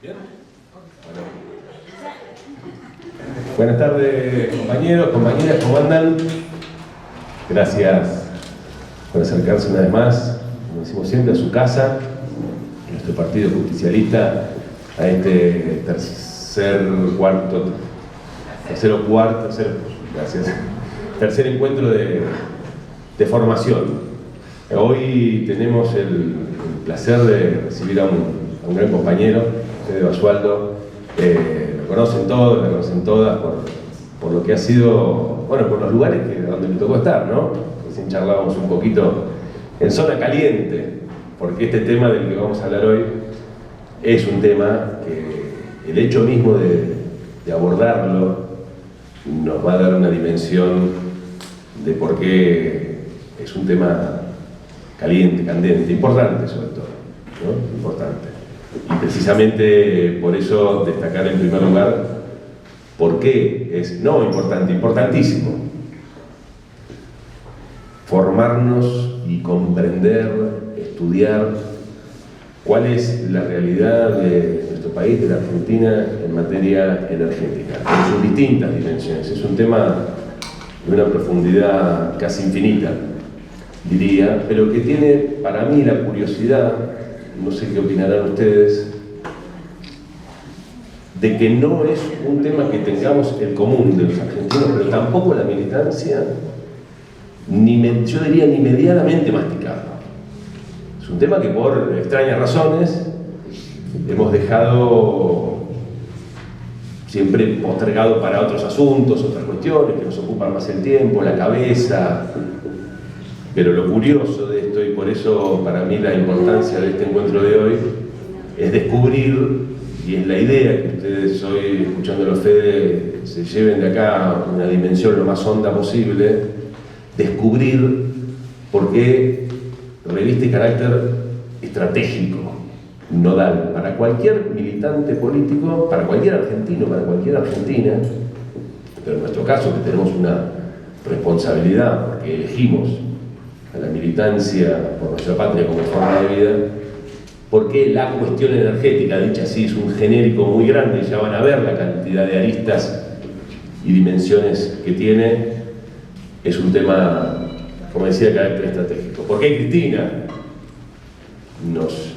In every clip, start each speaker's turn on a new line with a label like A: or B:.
A: ¿Bien? Bueno. Buenas tardes, compañeros, compañeras, ¿cómo andan? Gracias por acercarse una vez más, como decimos siempre, a su casa, nuestro partido justicialista, a este tercer encuentro de formación. Hoy tenemos el placer de recibir a un gran compañero, Fede Basualdo. Lo conocen todos, lo conocen todas por lo que ha sido, bueno, por los lugares donde me tocó estar, ¿no? Recién charlábamos un poquito en zona caliente, porque este tema del que vamos a hablar hoy es un tema que el hecho mismo de abordarlo nos va a dar una dimensión de por qué es un tema caliente, candente, importante sobre todo, ¿no? Importante. Y precisamente por eso destacar en primer lugar por qué es no importante, importantísimo formarnos y comprender, estudiar cuál es la realidad de nuestro país, de la Argentina, en materia energética, en sus distintas dimensiones. Es un tema de una profundidad casi infinita, diría, pero que tiene para mí la curiosidad, no sé qué opinarán ustedes, de que no es un tema que tengamos el común de los argentinos, pero tampoco la militancia, yo diría ni medianamente masticado. Es un tema que por extrañas razones hemos dejado siempre postergado para otros asuntos, otras cuestiones que nos ocupan más el tiempo, la cabeza. Pero lo curioso de esto, y por eso para mí la importancia de este encuentro de hoy, es descubrir, y es la idea que ustedes hoy, escuchando a los Fede, se lleven de acá una dimensión lo más honda posible, descubrir por qué reviste carácter estratégico, nodal, para cualquier militante político, para cualquier argentino, para cualquier argentina, pero en nuestro caso que tenemos una responsabilidad porque elegimos a la militancia por nuestra patria como forma de vida, porque la cuestión energética, dicha así, es un genérico muy grande, y ya van a ver la cantidad de aristas y dimensiones que tiene, es un tema, como decía, de carácter estratégico. Porque Cristina nos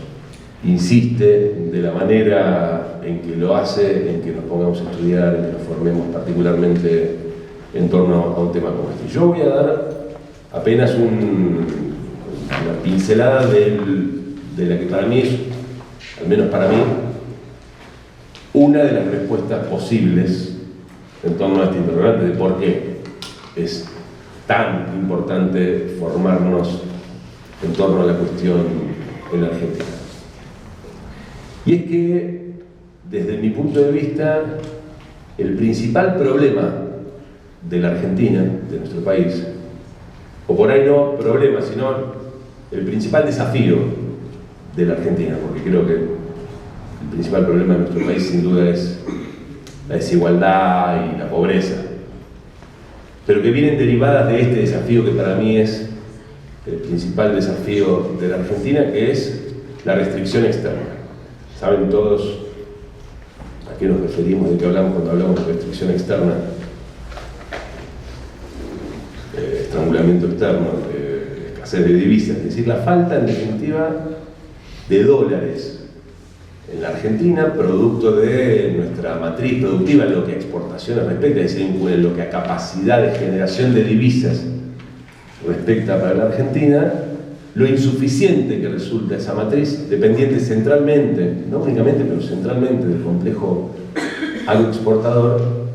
A: insiste de la manera en que lo hace, en que nos pongamos a estudiar, en que nos formemos particularmente en torno a un tema como este. Yo voy a dar apenas una pincelada de la que para mí es, al menos para mí, una de las respuestas posibles en torno a este interrogante de por qué es tan importante formarnos en torno a la cuestión energética. Y es que, desde mi punto de vista, el principal problema de la Argentina, de nuestro país, o por ahí no problema, sino el principal desafío de la Argentina, porque creo que el principal problema de nuestro país sin duda es la desigualdad y la pobreza, pero que vienen derivadas de este desafío que para mí es el principal desafío de la Argentina, que es la restricción externa. ¿Saben todos a qué nos referimos, de qué hablamos cuando hablamos de restricción externa? Estrangulamiento externo, escasez de divisas, es decir, la falta en definitiva de dólares en la Argentina, producto de nuestra matriz productiva en lo que a exportaciones respecta, es decir, en lo que a capacidad de generación de divisas respecta para la Argentina, lo insuficiente que resulta esa matriz, dependiente centralmente, no únicamente, pero centralmente del complejo agroexportador,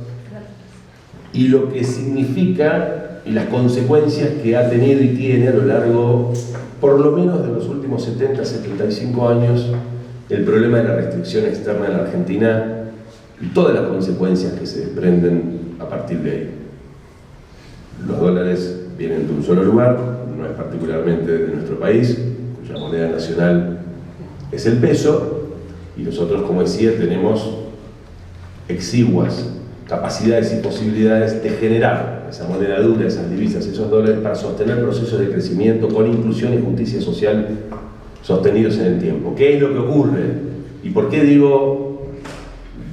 A: y lo que significa y las consecuencias que ha tenido y tiene a lo largo, por lo menos de los últimos 70, 75 años, el problema de la restricción externa en la Argentina y todas las consecuencias que se desprenden a partir de ahí. Los dólares vienen de un solo lugar, no es particularmente de nuestro país, cuya moneda nacional es el peso, y nosotros, como decía, tenemos exiguas capacidades y posibilidades de generar esa moneda dura, esas divisas, esos dólares, para sostener procesos de crecimiento con inclusión y justicia social sostenidos en el tiempo. ¿Qué es lo que ocurre? ¿Y por qué digo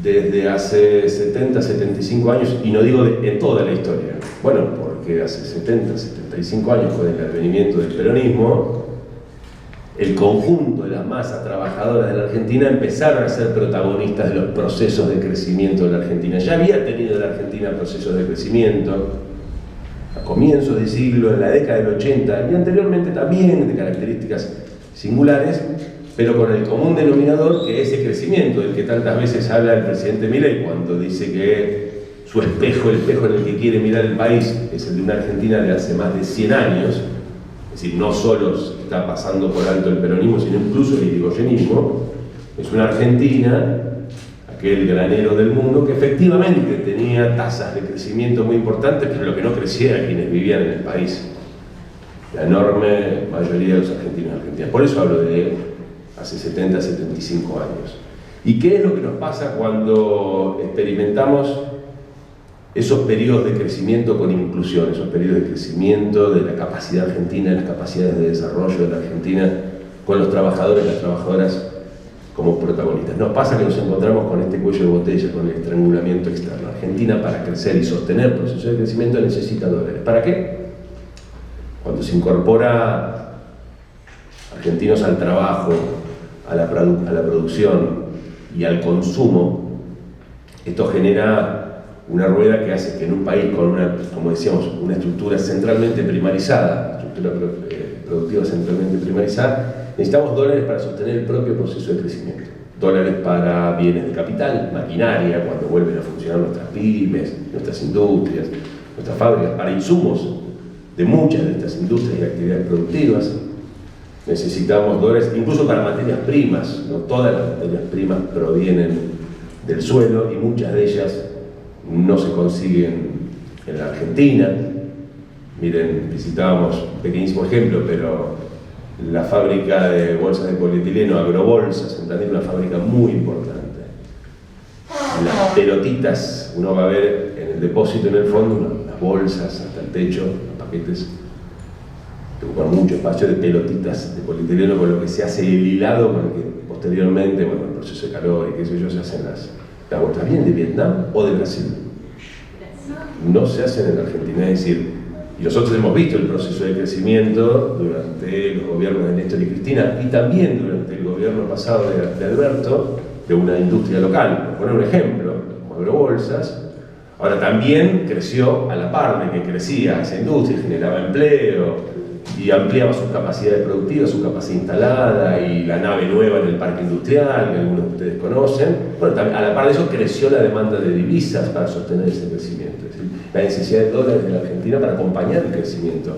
A: desde hace 70, 75 años, y no digo en toda la historia, bueno, porque hace 70, 75 años con el advenimiento del peronismo, el conjunto de las masas trabajadoras de la Argentina empezaron a ser protagonistas de los procesos de crecimiento de la Argentina. Ya había tenido la Argentina procesos de crecimiento a comienzos del siglo, en la década del 80, y anteriormente también de características singulares, pero con el común denominador que ese crecimiento del que tantas veces habla el presidente Milei cuando dice que su espejo, el espejo en el que quiere mirar el país, es el de una Argentina de hace más de 100 años, es decir, no solo está pasando por alto el peronismo, sino incluso el irigoyenismo. Es una Argentina, aquel granero del mundo, que efectivamente tenía tasas de crecimiento muy importantes, pero lo que no crecía era quienes vivían en el país. La enorme mayoría de los argentinos y argentinas. Por eso hablo de hace 70, 75 años. ¿Y qué es lo que nos pasa cuando experimentamos esos periodos de crecimiento con inclusión, esos periodos de crecimiento de la capacidad argentina, las capacidades de desarrollo de la Argentina, con los trabajadores y las trabajadoras como protagonistas? Nos pasa que nos encontramos con este cuello de botella, con el estrangulamiento externo. Argentina, para crecer y sostener procesos de crecimiento, necesita dólares. ¿Para qué? Cuando se incorpora argentinos al trabajo, a la producción y al consumo, esto genera una rueda que hace que en un país con una, como decíamos, una estructura centralmente primarizada, estructura productiva centralmente primarizada, necesitamos dólares para sostener el propio proceso de crecimiento. Dólares para bienes de capital, maquinaria, cuando vuelven a funcionar nuestras pymes, nuestras industrias, nuestras fábricas, para insumos de muchas de estas industrias y actividades productivas. Necesitamos dólares incluso para materias primas, no todas las materias primas provienen del suelo y muchas de ellas no se consiguen en la Argentina. Miren, visitábamos un pequeñísimo ejemplo, pero la fábrica de bolsas de polietileno, Agrobolsas, en Tandil, una fábrica muy importante. Las pelotitas, uno va a ver en el depósito en el fondo, unas bolsas hasta el techo, los paquetes que ocupan mucho espacio de pelotitas de polietileno, con lo que se hace el hilado, con el que posteriormente, bueno, el proceso de calor y qué sé yo, se hacen las bolsas. ¿Vienen de Vietnam o de Brasil? No se hacen en la Argentina, es decir, y nosotros hemos visto el proceso de crecimiento durante los gobiernos de Néstor y Cristina y también durante el gobierno pasado de Alberto, de una industria local. Por poner un ejemplo, como Agrobolsas, ahora también creció a la par de que crecía esa industria, generaba empleo y ampliaba sus capacidades productivas, su capacidad instalada y la nave nueva en el parque industrial, que algunos de ustedes conocen. Bueno, también, a la par de eso creció la demanda de divisas para sostener ese crecimiento. Es decir, la necesidad de dólares de la Argentina para acompañar el crecimiento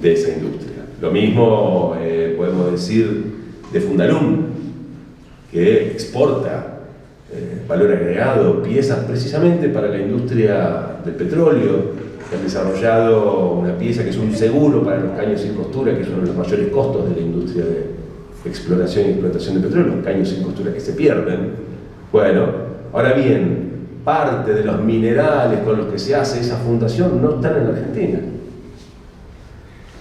A: de esa industria. Lo mismo podemos decir de Fundalum, que exporta valor agregado, piezas precisamente para la industria del petróleo, que han desarrollado una pieza que es un seguro para los caños sin costura, que es uno de los mayores costos de la industria de exploración y explotación de petróleo, los caños sin costura que se pierden. Bueno, ahora bien, parte de los minerales con los que se hace esa fundación no están en la Argentina.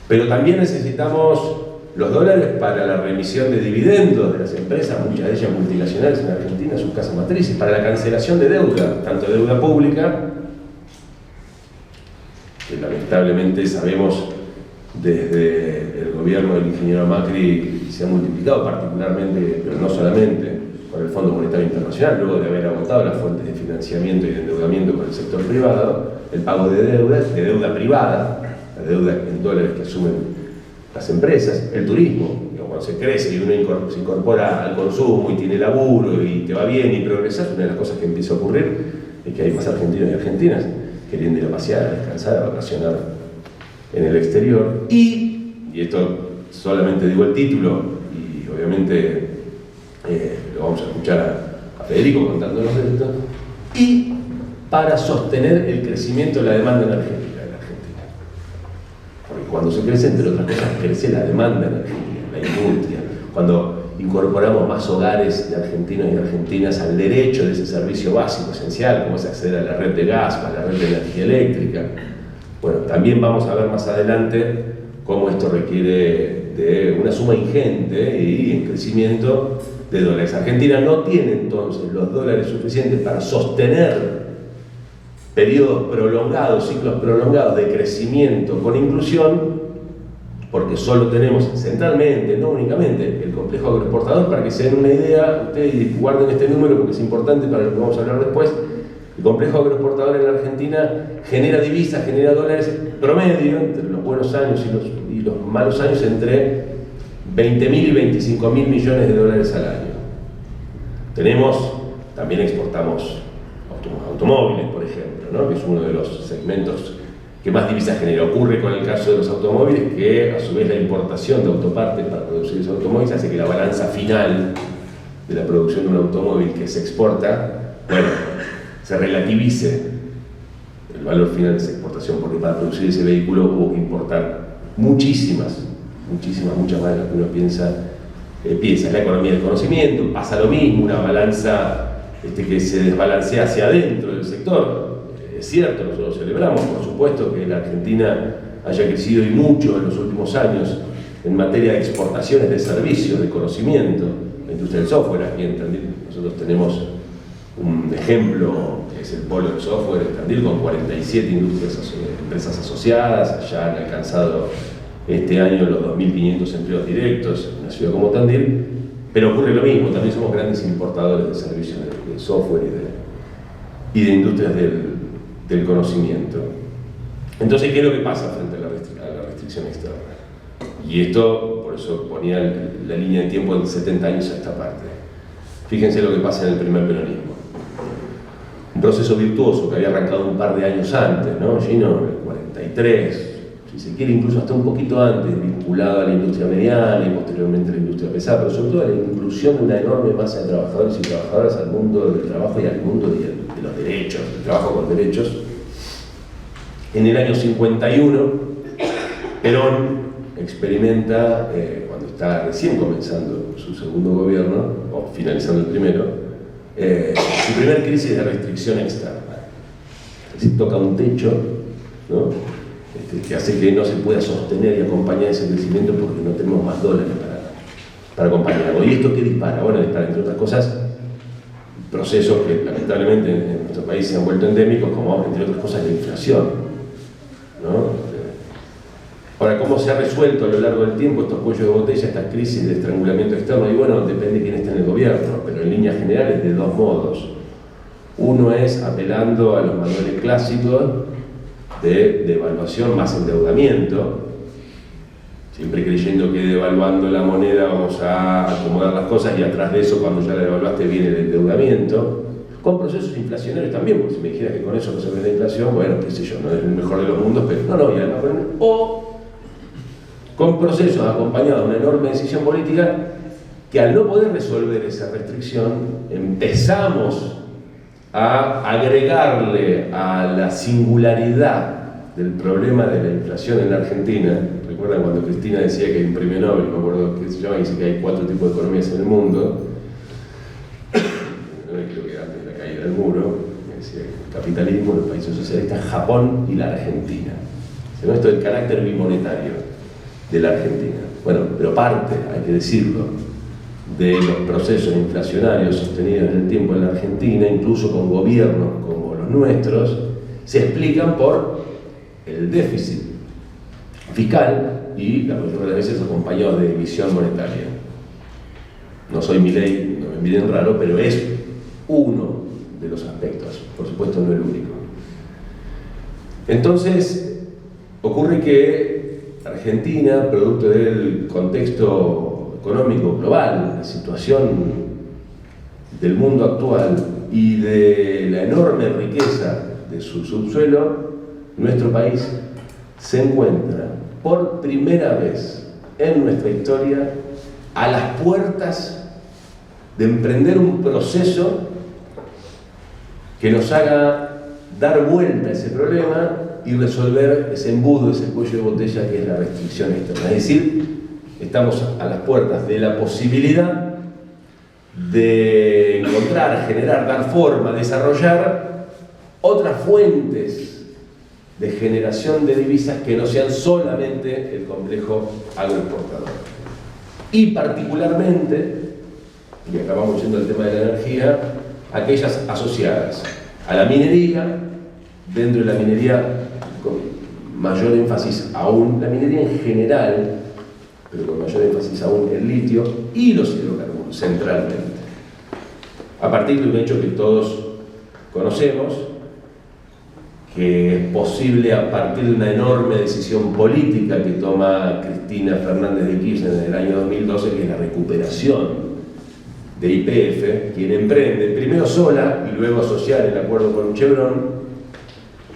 A: Pero también necesitamos los dólares para la remisión de dividendos de las empresas, muchas de ellas multinacionales en Argentina, sus casas matrices, para la cancelación de deuda, tanto deuda pública, que lamentablemente sabemos desde el gobierno del ingeniero Macri se ha multiplicado particularmente, pero no solamente, con el Fondo Monetario Internacional, luego de haber agotado las fuentes de financiamiento y de endeudamiento con el sector privado, el pago de deuda privada, la deuda en dólares que asumen las empresas, el turismo, cuando se crece y uno se incorpora al consumo y tiene laburo y te va bien y progresas, una de las cosas que empieza a ocurrir es que hay más argentinos y argentinas queriendo ir a pasear, a descansar, a vacacionar en el exterior. Y esto solamente digo el título, y obviamente lo vamos a escuchar a Federico contándonos esto, y para sostener el crecimiento de la demanda energética en Argentina. Porque cuando se crece, entre otras cosas, crece la demanda energética, la industria. Cuando incorporamos más hogares de argentinos y argentinas al derecho de ese servicio básico, esencial, como es acceder a la red de gas, a la red de energía eléctrica. Bueno, también vamos a ver más adelante cómo esto requiere de una suma ingente y en crecimiento de dólares. Argentina no tiene entonces los dólares suficientes para sostener periodos prolongados, ciclos prolongados de crecimiento con inclusión, porque solo tenemos centralmente, no únicamente, el complejo agroexportador. Para que se den una idea, ustedes guarden este número porque es importante para lo que vamos a hablar después. El complejo agroexportador en la Argentina genera divisas, genera dólares promedio, entre los buenos años y los malos años, entre 20.000 y 25.000 millones de dólares al año. También exportamos automóviles, por ejemplo, ¿no? Que es uno de los segmentos que más divisas genera. Ocurre con el caso de los automóviles que, a su vez, la importación de autopartes para producir esos automóviles hace que la balanza final de la producción de un automóvil que se exporta, bueno, se relativice el valor final de esa exportación, porque para producir ese vehículo hubo que importar muchas más de las que uno piensa. Es la economía del conocimiento, pasa lo mismo, una balanza que se desbalancea hacia adentro del sector. Es cierto, nosotros celebramos, por supuesto, que la Argentina haya crecido y mucho en los últimos años en materia de exportaciones de servicios, de conocimiento, la industria del software. Aquí en Tandil nosotros tenemos un ejemplo, que es el polo del software en Tandil, con 47 empresas asociadas. Ya han alcanzado este año los 2.500 empleos directos en una ciudad como Tandil, pero ocurre lo mismo, también somos grandes importadores de servicios de software y de industrias del conocimiento. Entonces, ¿qué es lo que pasa frente a la restricción externa? Y esto, por eso ponía la línea de tiempo de 70 años a esta parte. Fíjense lo que pasa en el primer peronismo. Un proceso virtuoso que había arrancado un par de años antes, ¿no? Gino, en el 43, si se quiere incluso hasta un poquito antes, vinculado a la industria mediana y posteriormente a la industria pesada, pero sobre todo a la inclusión de una enorme masa de trabajadores y trabajadoras al mundo del trabajo y al mundo de los derechos, del trabajo con derechos. En el año 51, Perón experimenta, cuando está recién comenzando su segundo gobierno, o finalizando el primero, su primer crisis de restricción externa. Es decir, toca un techo, ¿no? Que hace que no se pueda sostener y acompañar ese crecimiento porque no tenemos más dólares para acompañarlo. ¿Y esto qué dispara? Bueno, dispara, entre otras cosas, procesos que lamentablemente en nuestro país se han vuelto endémicos, como entre otras cosas la inflación, ¿no? Ahora, ¿cómo se ha resuelto a lo largo del tiempo estos cuellos de botella, estas crisis de estrangulamiento externo? Y bueno, depende de quién esté en el gobierno, pero en líneas generales de dos modos. Uno es apelando a los manuales clásicos de devaluación más endeudamiento, siempre creyendo que devaluando la moneda vamos a acomodar las cosas, y atrás de eso, cuando ya la devaluaste, viene el endeudamiento, con procesos inflacionarios también, porque si me dijeras que con eso no se ve la inflación, bueno, qué sé yo, no es el mejor de los mundos, pero no, y además con procesos acompañados de una enorme decisión política que, al no poder resolver esa restricción, empezamos a agregarle a la singularidad del problema de la inflación en la Argentina. ¿Recuerdan cuando Cristina decía que hay un premio Nobel? Me acuerdo que se llama, dice que hay 4 tipos de economías en el mundo. Creo que antes de la caída del muro, decía el capitalismo, los países socialistas, Japón y la Argentina. ¿No? Esto del carácter bimonetario de la Argentina. Bueno, pero parte, hay que decirlo, de los procesos inflacionarios sostenidos en el tiempo en la Argentina, incluso con gobiernos como los nuestros, se explican por el déficit fiscal y la mayoría de las veces acompañado de emisión monetaria. No soy Milei, no me miren raro, pero es uno de los aspectos, por supuesto no el único. Entonces, ocurre que Argentina, producto del contexto económico global, la situación del mundo actual y de la enorme riqueza de su subsuelo, nuestro país se encuentra por primera vez en nuestra historia a las puertas de emprender un proceso que nos haga dar vuelta a ese problema y resolver ese embudo, ese cuello de botella que es la restricción externa. Es decir, estamos a las puertas de la posibilidad de encontrar, generar, dar forma, desarrollar otras fuentes de generación de divisas que no sean solamente el complejo agroexportador. Y particularmente y acabamos yendo al tema de la energía, aquellas asociadas a la minería, dentro de la minería con mayor énfasis aún, la minería en general, pero con mayor énfasis aún el litio y los hidrocarburos, centralmente. A partir de un hecho que todos conocemos, que es posible a partir de una enorme decisión política que toma Cristina Fernández de Kirchner en el año 2012, que es la recuperación de YPF, quien emprende, primero sola y luego asociar el acuerdo con Chevron,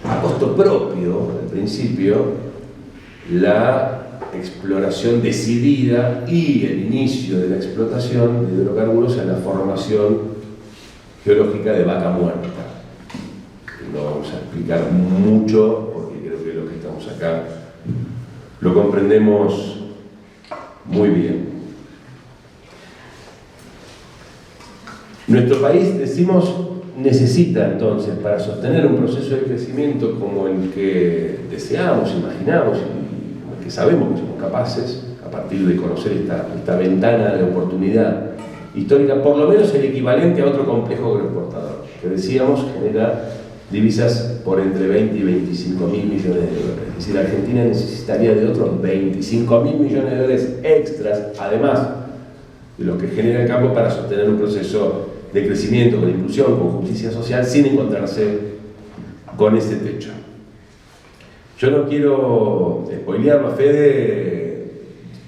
A: a costo propio, al principio, la exploración decidida y el inicio de la explotación de hidrocarburos en la formación geológica de Vaca Muerta. No vamos a explicar mucho, porque creo que los que estamos acá lo comprendemos muy bien. Nuestro país, decimos, necesita entonces, para sostener un proceso de crecimiento como el que deseamos, imaginamos y como el que sabemos que somos capaces, a partir de conocer esta ventana de oportunidad histórica, por lo menos el equivalente a otro complejo agroexportador, que decíamos genera divisas por entre 20 y 25 mil millones de dólares. Es decir, Argentina necesitaría de otros 25 mil millones de dólares extras, además de lo que genera el campo, para sostener un proceso de crecimiento, con inclusión, con justicia social, sin encontrarse con ese techo. Yo no quiero spoilearlo a Fede,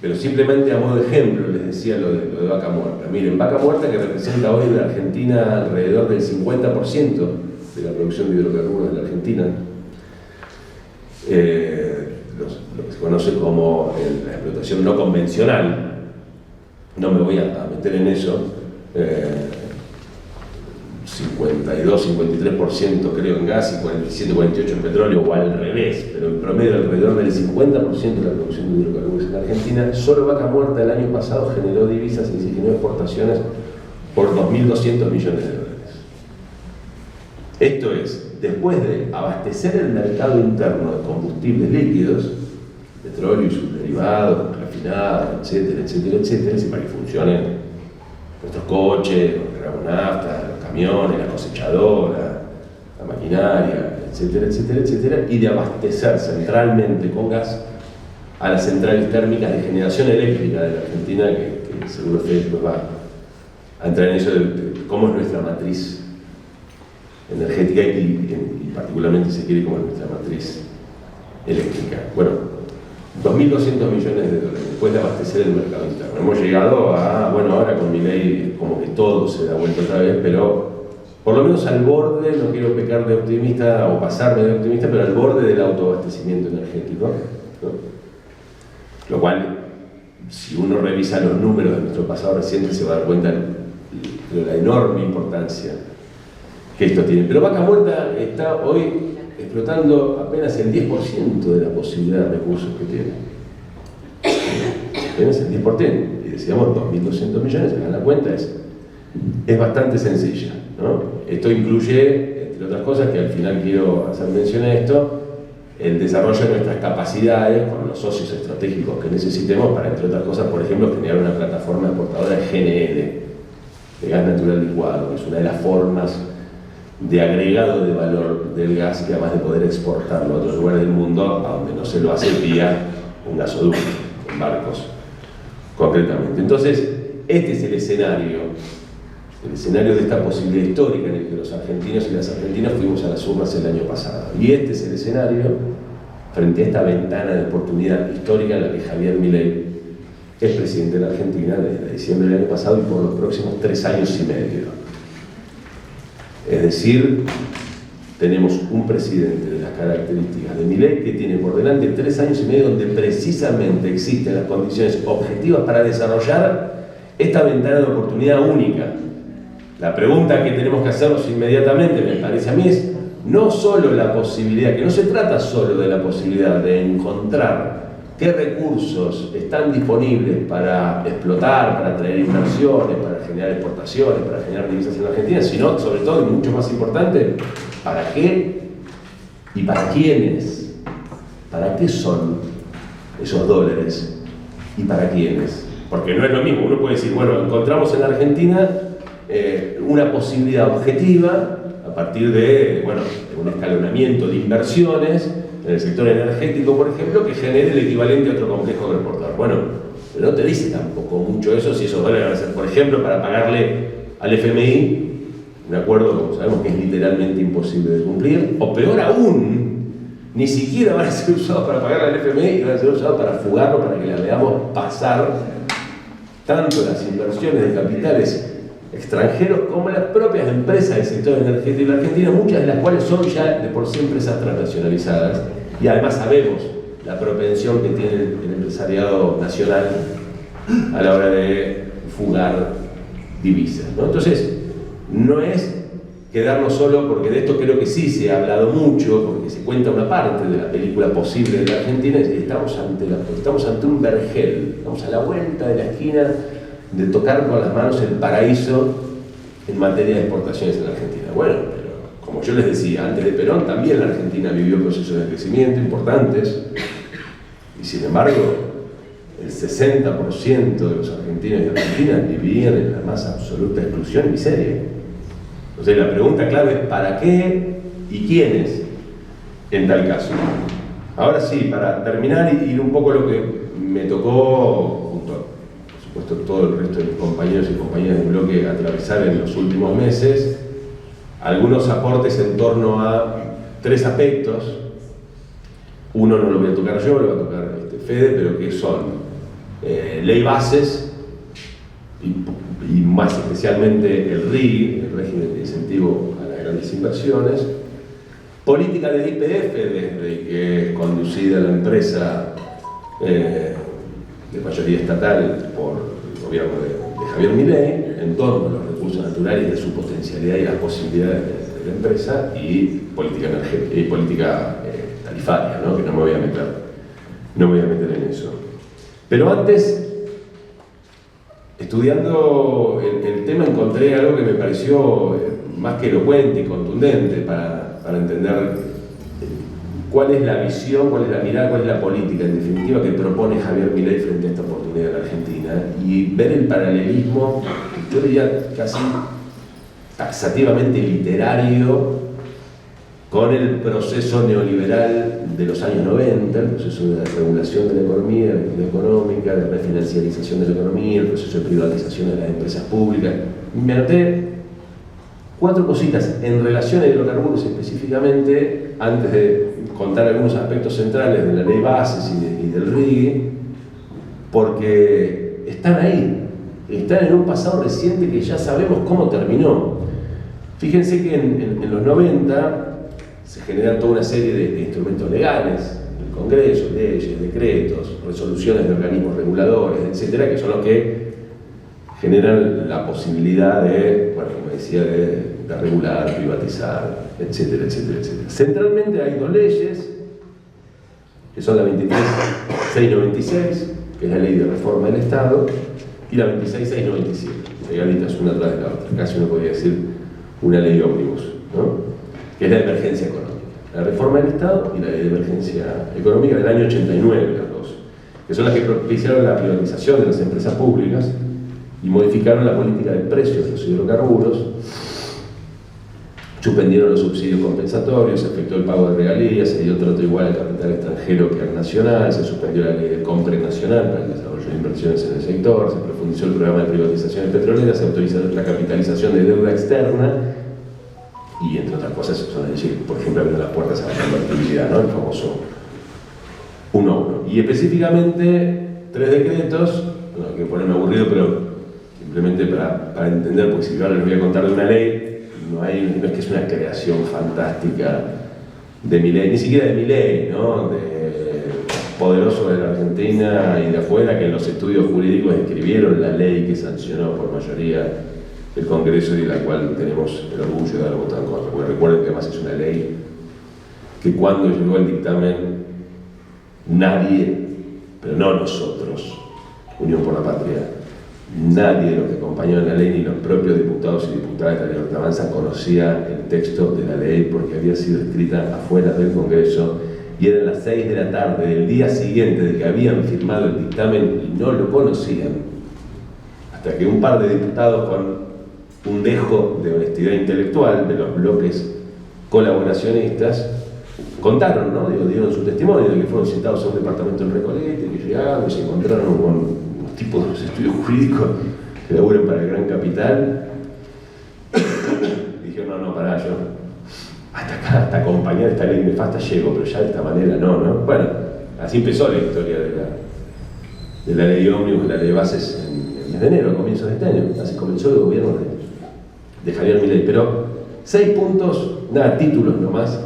A: pero simplemente a modo de ejemplo les decía lo de Vaca Muerta. Miren, Vaca Muerta, que representa hoy en la Argentina alrededor del 50% de la producción de hidrocarburos de la Argentina, lo que se conoce como la explotación no convencional, no me voy a meter en eso, 52-53% creo en gas y 47-48% en petróleo, o al revés, pero en promedio alrededor del 50% de la producción de hidrocarburos en la Argentina. Solo Vaca Muerta el año pasado generó divisas y generó exportaciones por 2.200 millones de dólares. Esto es, después de abastecer el mercado interno de combustibles líquidos, petróleo y sus derivados, refinados, etcétera, etcétera, etcétera, para que funcionen nuestros coches, los que cargamos nafta, los camiones, la cosechadora, la maquinaria, etcétera, etcétera, etcétera, y de abastecer centralmente con gas a las centrales térmicas de generación eléctrica de la Argentina, que seguro Fede nos va a entrar en eso de cómo es nuestra matriz energética y particularmente, si se quiere, cómo es nuestra matriz eléctrica. Bueno, 2.200 millones de dólares después de abastecer el mercado interno. Hemos llegado a, bueno, ahora con Milei como que todo se da vuelta otra vez, pero por lo menos al borde, no quiero pecar de optimista o pasarme de optimista, pero al borde del autoabastecimiento energético, ¿no? Lo cual, si uno revisa los números de nuestro pasado reciente, se va a dar cuenta de la enorme importancia que esto tiene. Pero Vaca Muerta está hoy explotando apenas el 10% de la posibilidad de recursos que tiene. Apenas el 10%. Y decíamos 2.200 millones, hagan la cuenta, es bastante sencilla, ¿no? Esto incluye, entre otras cosas, que al final quiero hacer mención a esto, el desarrollo de nuestras capacidades con los socios estratégicos que necesitemos para, entre otras cosas, por ejemplo, generar una plataforma exportadora de GNL, de gas natural licuado, que es una de las formas de agregado de valor del gas, que además de poder exportarlo a otros lugares del mundo, a donde no se lo hace vía un gasoducto, en barcos, concretamente. Entonces, este es el escenario de esta posibilidad histórica en el que los argentinos y las argentinas fuimos a las urnas el año pasado. Y este es el escenario frente a esta ventana de oportunidad histórica en la que Javier Milei es presidente de la Argentina desde diciembre del año pasado y por los próximos 3 años y medio. Es decir, tenemos un presidente de las características de Milei que tiene por delante 3 años y medio donde precisamente existen las condiciones objetivas para desarrollar esta ventana de oportunidad única. La pregunta que tenemos que hacernos inmediatamente, me parece a mí, es no solo la posibilidad, que no se trata solo de la posibilidad de encontrar qué recursos están disponibles para explotar, para traer inversiones, para generar exportaciones, para generar divisas en la Argentina, sino, sobre todo, y mucho más importante, ¿para qué y para quiénes? ¿Para qué son esos dólares y para quiénes? Porque no es lo mismo. Uno puede decir, bueno, encontramos en la Argentina una posibilidad objetiva a partir de, bueno, de un escalonamiento de inversiones en el sector energético, por ejemplo, que genere el equivalente a otro complejo agroexportador. Bueno, pero no te dice tampoco mucho eso si esos dólares van a ser, por ejemplo, para pagarle al FMI un acuerdo, como sabemos, que es literalmente imposible de cumplir, o peor aún, ni siquiera van a ser usados para pagarle al FMI, van a ser usados para fugarlo, para que la veamos pasar tanto las inversiones de capitales extranjeros como las propias empresas del sector energético de la Argentina, muchas de las cuales son ya de por sí empresas transnacionalizadas, y además sabemos la propensión que tiene el empresariado nacional a la hora de fugar divisas, ¿no? Entonces, no es quedarnos solo, porque de esto creo que sí se ha hablado mucho, porque se cuenta una parte de la película posible de la Argentina, y estamos ante un vergel, estamos a la vuelta de la esquina de tocar con las manos el paraíso en materia de exportaciones en la Argentina. Bueno, pero como yo les decía, antes de Perón también la Argentina vivió procesos de crecimiento importantes, y sin embargo el 60% de los argentinos y argentinas vivían en la más absoluta exclusión y miseria. Entonces la pregunta clave es ¿para qué y quiénes en tal caso? Ahora sí, para terminar y ir un poco lo que me tocó, junto a, por supuesto, todo el resto de mis compañeros y compañeras del bloque atravesar en los últimos meses, algunos aportes en torno a tres aspectos. Uno no lo voy a tocar yo, lo va a tocar Fede, pero que son ley bases y más especialmente el RIGI, el régimen de incentivo a las grandes inversiones, política de YPF desde que es conducida la empresa de mayoría estatal por el gobierno de Javier Milei en torno a los recursos naturales y de su potencialidad y las posibilidades de la empresa, y política energética y política tarifaria, ¿no? Que no me voy a meter en eso. Pero antes, estudiando el tema, encontré algo que me pareció más que elocuente y contundente para entender cuál es la visión, cuál es la mirada, cuál es la política, en definitiva, que propone Javier Milei frente a esta oportunidad de la Argentina, y ver el paralelismo, yo diría casi taxativamente literario, con el proceso neoliberal de los años 90, el proceso de regulación de la economía, de la actividad económica, de refinanciarización de la economía, el proceso de privatización de las empresas públicas. Me anoté 4 cositas en relación a hidrocarburos específicamente, antes de contar algunos aspectos centrales de la ley bases y del RIGI, porque están ahí, están en un pasado reciente que ya sabemos cómo terminó. Fíjense que en los 90 se generan toda una serie de instrumentos legales, el Congreso, leyes, decretos, resoluciones de organismos reguladores, etcétera, que son los que generan la posibilidad de, bueno, como decía, de regular, privatizar, etcétera, etcétera, etcétera. Centralmente hay 2 leyes, que son la 23.696, que es la ley de reforma del Estado, y la 26.697, pegaditas una atrás de la otra, casi uno podría decir una ley ómnibus, ¿no? Que es la de emergencia económica. La reforma del Estado y la ley de emergencia económica del año 89, las dos, que son las que propiciaron la privatización de las empresas públicas y modificaron la política de precios de los hidrocarburos, suspendieron los subsidios compensatorios, se efectuó el pago de regalías, se dio trato igual al capital extranjero que al nacional, se suspendió la ley de compra nacional para el desarrollo de inversiones en el sector, se profundizó el programa de privatizaciones petroleras, se autorizó la capitalización de deuda externa, y entre otras cosas son decir, por ejemplo, abriendo las puertas a la convertibilidad, ¿no? El famoso 1-1. Y específicamente 3 decretos, no hay que ponerme aburrido, pero simplemente para entender, porque si yo ahora les voy a contar de una ley, no es que es una creación fantástica de Milei, ni siquiera de Milei, ¿no? De poderoso de la Argentina y de afuera, que en los estudios jurídicos escribieron la ley que sancionó por mayoría el Congreso y de la cual tenemos el orgullo de haber votado en contra. Porque recuerden que además es una ley que cuando llegó el dictamen nadie, pero no nosotros, Unión por la Patria, nadie de los que acompañaban la ley, ni los propios diputados y diputadas de la Libertad Avanza, conocía el texto de la ley porque había sido escrita afuera del Congreso y eran las 6 de la tarde del día siguiente de que habían firmado el dictamen y no lo conocían. hasta que un par de diputados con un dejo de honestidad intelectual de los bloques colaboracionistas contaron, ¿no? Dieron su testimonio de que fueron citados a un departamento en Recoleta, que llegaron y se encontraron con unos tipos de los estudios jurídicos que laburan para el Gran Capital. Y dijeron, no, pará, yo hasta acá, hasta acompañar esta ley nefasta llego, pero ya de esta manera no. Bueno, así empezó la historia de la ley ómnibus, la ley de bases en el mes de enero, a comienzos de este año. Así comenzó el gobierno de Javier Milei. Pero 6 puntos, nada, títulos nomás,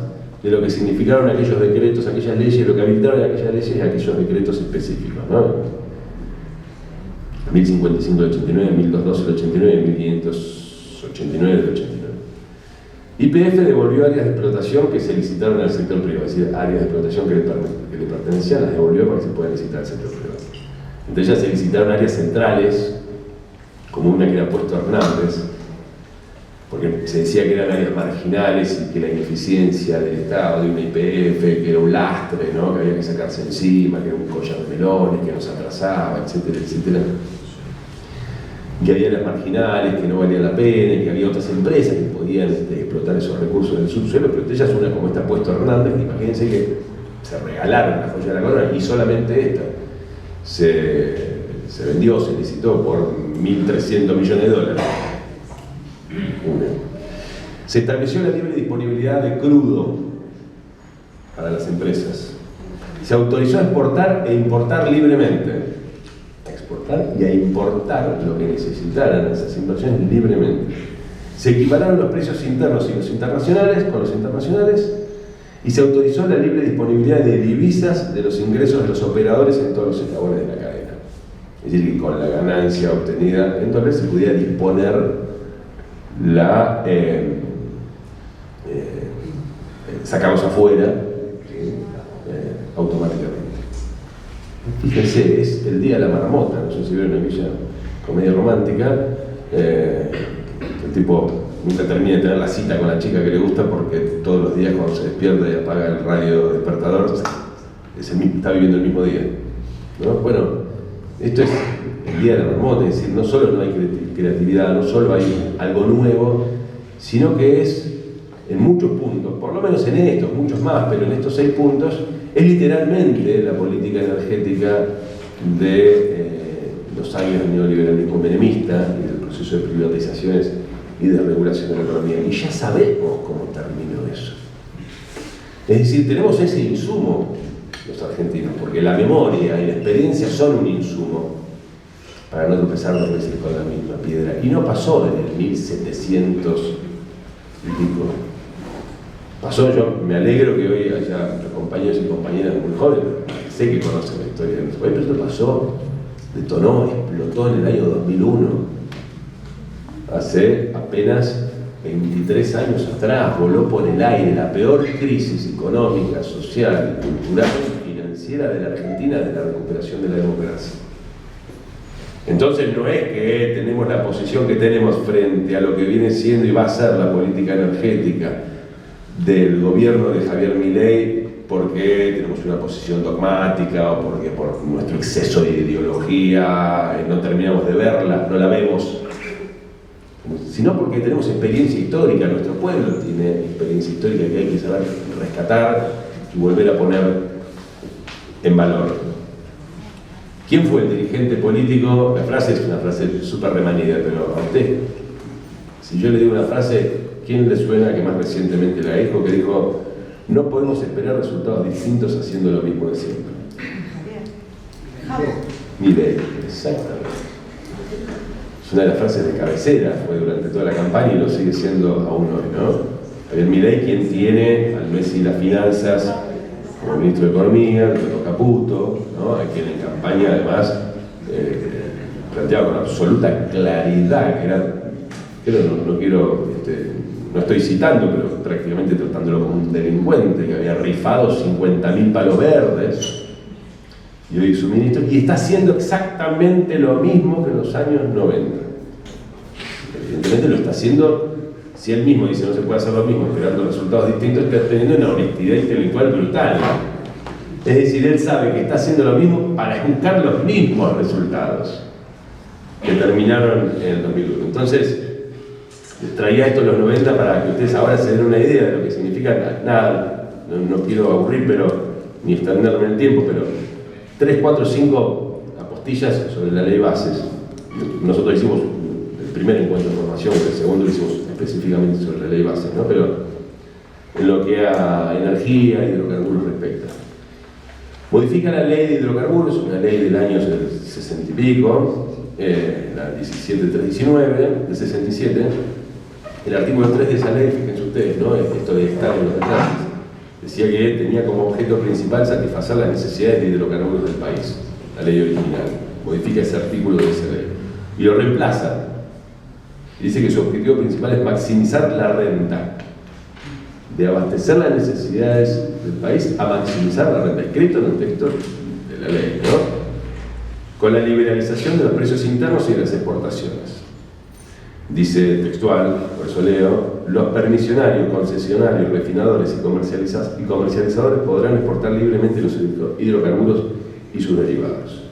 A: de lo que significaron aquellos decretos, aquellas leyes, lo que habilitaron aquellas leyes y aquellos decretos específicos, ¿no? 1055 del 89, 1212 del 89 y 1589 del 89. YPF devolvió áreas de explotación que se licitaron al sector privado, es decir, áreas de explotación que le pertenecían, las devolvió para que se puedan licitar al sector privado. Entre ellas se licitaron áreas centrales, como una que era Puesto Hernández, porque se decía que eran áreas marginales y que la ineficiencia del Estado, de una YPF, que era un lastre, ¿no? Que había que sacarse encima, que era un collar de melones, que nos atrasaba, etcétera, etcétera. Que había áreas marginales, que no valía la pena, y que había otras empresas que podían explotar esos recursos del subsuelo, pero entre ellas una como esta Puesto Hernández, que imagínense que se regalaron la joya de la corona y solamente esta se vendió, se licitó por 1.300 millones de dólares. Se estableció la libre disponibilidad de crudo para las empresas. Se autorizó a exportar e importar libremente. A exportar y a importar lo que necesitaran esas inversiones libremente. Se equipararon los precios internos y los internacionales con los internacionales y se autorizó la libre disponibilidad de divisas de los ingresos de los operadores en todos los eslabones de la cadena. Es decir, que con la ganancia obtenida en dólares se pudiera disponer sacamos afuera automáticamente. Fíjense, es el día de la marmota, no sé si vieron aquella comedia romántica. El tipo nunca termina de tener la cita con la chica que le gusta porque todos los días cuando se despierta y apaga el radio despertador está viviendo el mismo día, ¿no? Bueno, esto es el día de la marmota, es decir, no solo no hay creatividad, no solo hay algo nuevo, sino que es en muchos puntos, por lo menos en estos, muchos más, pero en estos 6 puntos, es literalmente la política energética de los años del neoliberalismo menemista y del proceso de privatizaciones y de regulación de la economía. Y ya sabemos cómo terminó eso. Es decir, tenemos ese insumo los argentinos, porque la memoria y la experiencia son un insumo para no tropezar 2 veces con la misma piedra. Y no pasó en el 1700 y pico. Pasó, yo me alegro que hoy haya compañeros y compañeras muy jóvenes, sé que conocen la historia de nuestro país, pero esto pasó, detonó, explotó en el año 2001, hace apenas 23 años atrás, voló por el aire la peor crisis económica, social, cultural y financiera de la Argentina desde la recuperación de la democracia. Entonces no es que tenemos la posición que tenemos frente a lo que viene siendo y va a ser la política energética del gobierno de Javier Milei porque tenemos una posición dogmática o porque por nuestro exceso de ideología no terminamos de verla, no la vemos, sino porque tenemos experiencia histórica, nuestro pueblo tiene experiencia histórica que hay que saber rescatar y volver a poner en valor. ¿Quién fue el dirigente político? La frase es una frase súper remanida, pero a usted, si yo le digo una frase, ¿quién le suena que más recientemente la dijo? Que dijo, no podemos esperar resultados distintos haciendo lo mismo de siempre. Milei, exactamente. Es una de las frases de cabecera, fue durante toda la campaña y lo sigue siendo aún hoy, ¿no? Javier Milei, quien tiene al Messi las finanzas como ministro de Economía, Roberto Caputo, ¿no? A quien en campaña además planteaba con absoluta claridad que era, no estoy citando, pero prácticamente tratándolo como un delincuente que había rifado 50.000 palos verdes y hoy su ministro, y está haciendo exactamente lo mismo que en los años 90. Evidentemente lo está haciendo, si él mismo dice no se puede hacer lo mismo esperando resultados distintos, está teniendo una honestidad intelectual brutal. Es decir, él sabe que está haciendo lo mismo para buscar los mismos resultados. que terminaron en el 2001. Entonces, traía esto en los 90 para que ustedes ahora se den una idea de lo que significa. Nada, no quiero aburrir, ni extenderme en el tiempo, pero 3, 4, 5 apostillas sobre la ley bases. Nosotros hicimos el primer encuentro de formación, el segundo lo hicimos específicamente sobre la ley bases, ¿no? Pero en lo que a energía y hidrocarburos respecta. Modifica la ley de hidrocarburos, una ley del año 60 y pico, la 17319 del 67. El artículo 3 de esa ley, fíjense ustedes, ¿no? Esto de estar en los detalles, decía que tenía como objeto principal satisfacer las necesidades de hidrocarburos del país, la ley original. Modifica ese artículo de esa ley y lo reemplaza. Dice que su objetivo principal es maximizar la renta, de abastecer las necesidades del país a maximizar la renta, escrito en el texto de la ley, ¿no? Con la liberalización de los precios internos y de las exportaciones. Dice textual, por eso leo: los permisionarios, concesionarios, refinadores y comercializadores podrán exportar libremente los hidrocarburos y sus derivados.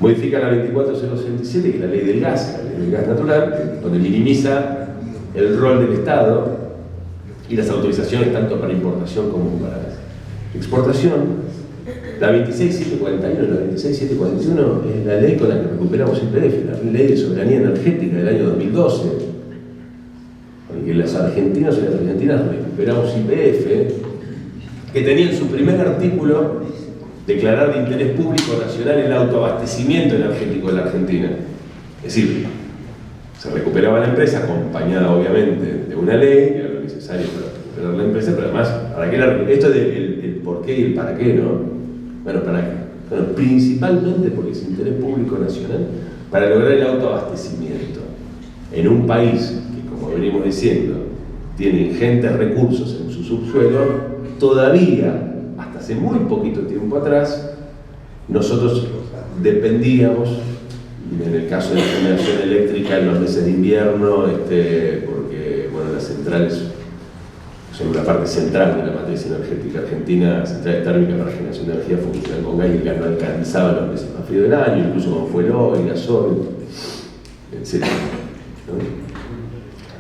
A: Modifica la 24067, que es la ley del gas natural, donde minimiza el rol del Estado y las autorizaciones tanto para importación como para exportación. La 26741 y la 26741 es la ley con la que recuperamos YPF, la ley de soberanía energética del año 2012, con la que los argentinos y las argentinas recuperamos YPF, que tenía en su primer artículo declarar de interés público nacional el autoabastecimiento energético de la Argentina. Es decir, se recuperaba la empresa, acompañada obviamente de una ley, que era lo necesario para recuperar la empresa, pero además, ¿para qué esto del por qué y el para qué, no? Bueno, ¿para qué? Bueno, principalmente porque es interés público nacional para lograr el autoabastecimiento en un país que, como venimos diciendo, tiene ingentes recursos en su subsuelo. Todavía, hasta hace muy poquito tiempo atrás, nosotros dependíamos, en el caso de la generación eléctrica en los meses de invierno, porque bueno, las centrales son una parte central de la matriz energética argentina, centrales térmicas para generación de energía funcionan con gas, y el gas no alcanzaba los meses más fríos del año, incluso con fuel, gasol, etc. ¿no?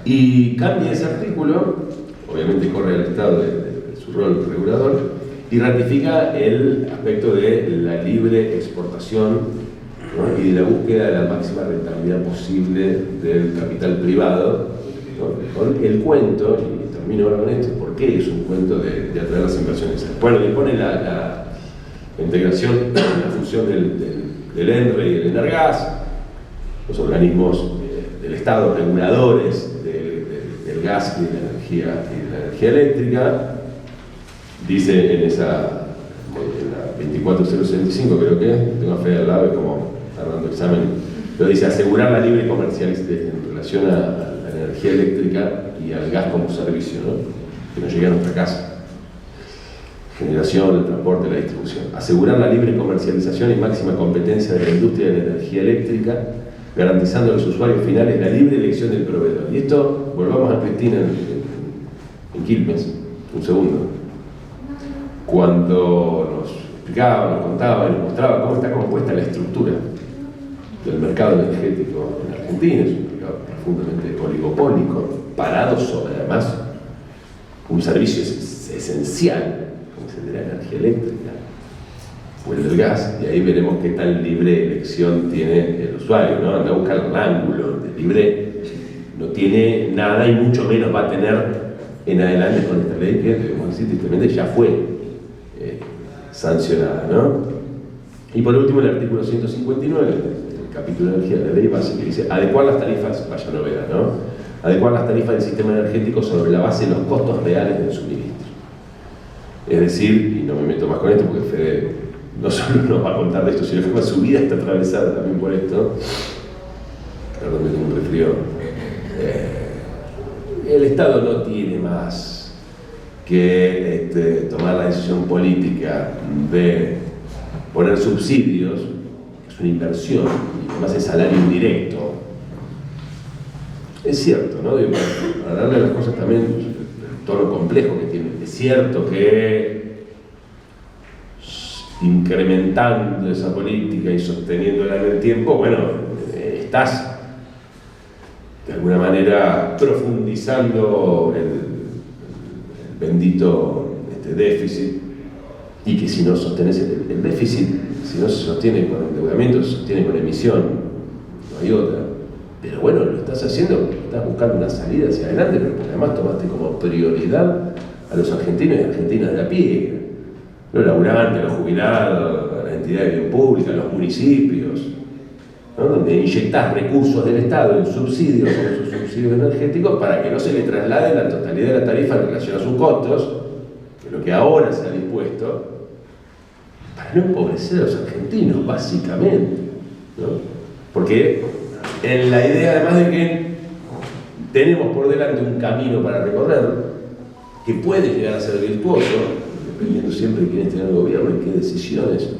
A: Y cambia ese artículo, obviamente corre al Estado de su rol regulador, y ratifica el aspecto de la libre exportación, ¿no? Y de la búsqueda de la máxima rentabilidad posible del capital privado, ¿no? Con el cuento, y termino ahora con esto, ¿por qué es un cuento de atraer las inversiones? Bueno, dispone la integración, la fusión del ENRE y del ENARGAS, los organismos del Estado reguladores del gas y de la energía eléctrica. Dice en la 24065, creo que tengo a Fede al lado, y como está dando examen, pero dice asegurar la libre comercialización en relación a la energía eléctrica y al gas como servicio, ¿no? Que nos llegue a nuestra casa. Generación, el transporte, la distribución. Asegurar la libre comercialización y máxima competencia de la industria de la energía eléctrica, garantizando a los usuarios finales la libre elección del proveedor. Y esto, volvamos a Cristina en Quilmes, un segundo. Cuando nos explicaba, nos contaba y nos mostraba cómo está compuesta la estructura del mercado energético en Argentina, es un mercado profundamente oligopólico, parado sobre, además, un servicio esencial, como es el de la energía eléctrica o el del gas, y ahí veremos qué tan libre elección tiene el usuario, ¿no? Anda a buscar el ángulo de libre, no tiene nada y mucho menos va a tener en adelante con esta ley que, debemos decir, tristemente ya fue sancionada, ¿no? Y por último el artículo 159, el capítulo de energía de la ley base, que dice adecuar las tarifas, vaya novedad, ¿no? Adecuar las tarifas del sistema energético sobre la base de los costos reales del suministro. Es decir, y no me meto más con esto porque Fede no solo nos va a contar de esto, sino que su vida está atravesada también por esto. Perdón, me tengo un resfrío. El Estado no tiene más que tomar la decisión política de poner subsidios, que es una inversión, y además es salario indirecto. Es cierto, ¿no? Digo, para darle a las cosas también el tono complejo que tiene. Es cierto que incrementando esa política y sosteniéndola en el tiempo, bueno, estás de alguna manera profundizando el bendito déficit, y que si no sostenés el déficit, si no se sostiene con endeudamiento, se sostiene con emisión, no hay otra. Pero bueno, lo estás haciendo, estás buscando una salida hacia adelante, pero porque además tomaste como prioridad a los argentinos y argentinas de a pie, los laburantes, los jubilados, las entidades de bien pública, los municipios, ¿no? Donde inyectás recursos del Estado en subsidios, con esos subsidios energéticos, para que no se le traslade la totalidad de la tarifa en relación a sus costos, que es lo que ahora se ha dispuesto, para no empobrecer a los argentinos, básicamente, ¿no? Porque en la idea, además de que tenemos por delante un camino para recorrer, que puede llegar a ser virtuoso, dependiendo siempre de quién esté en el gobierno y qué decisiones,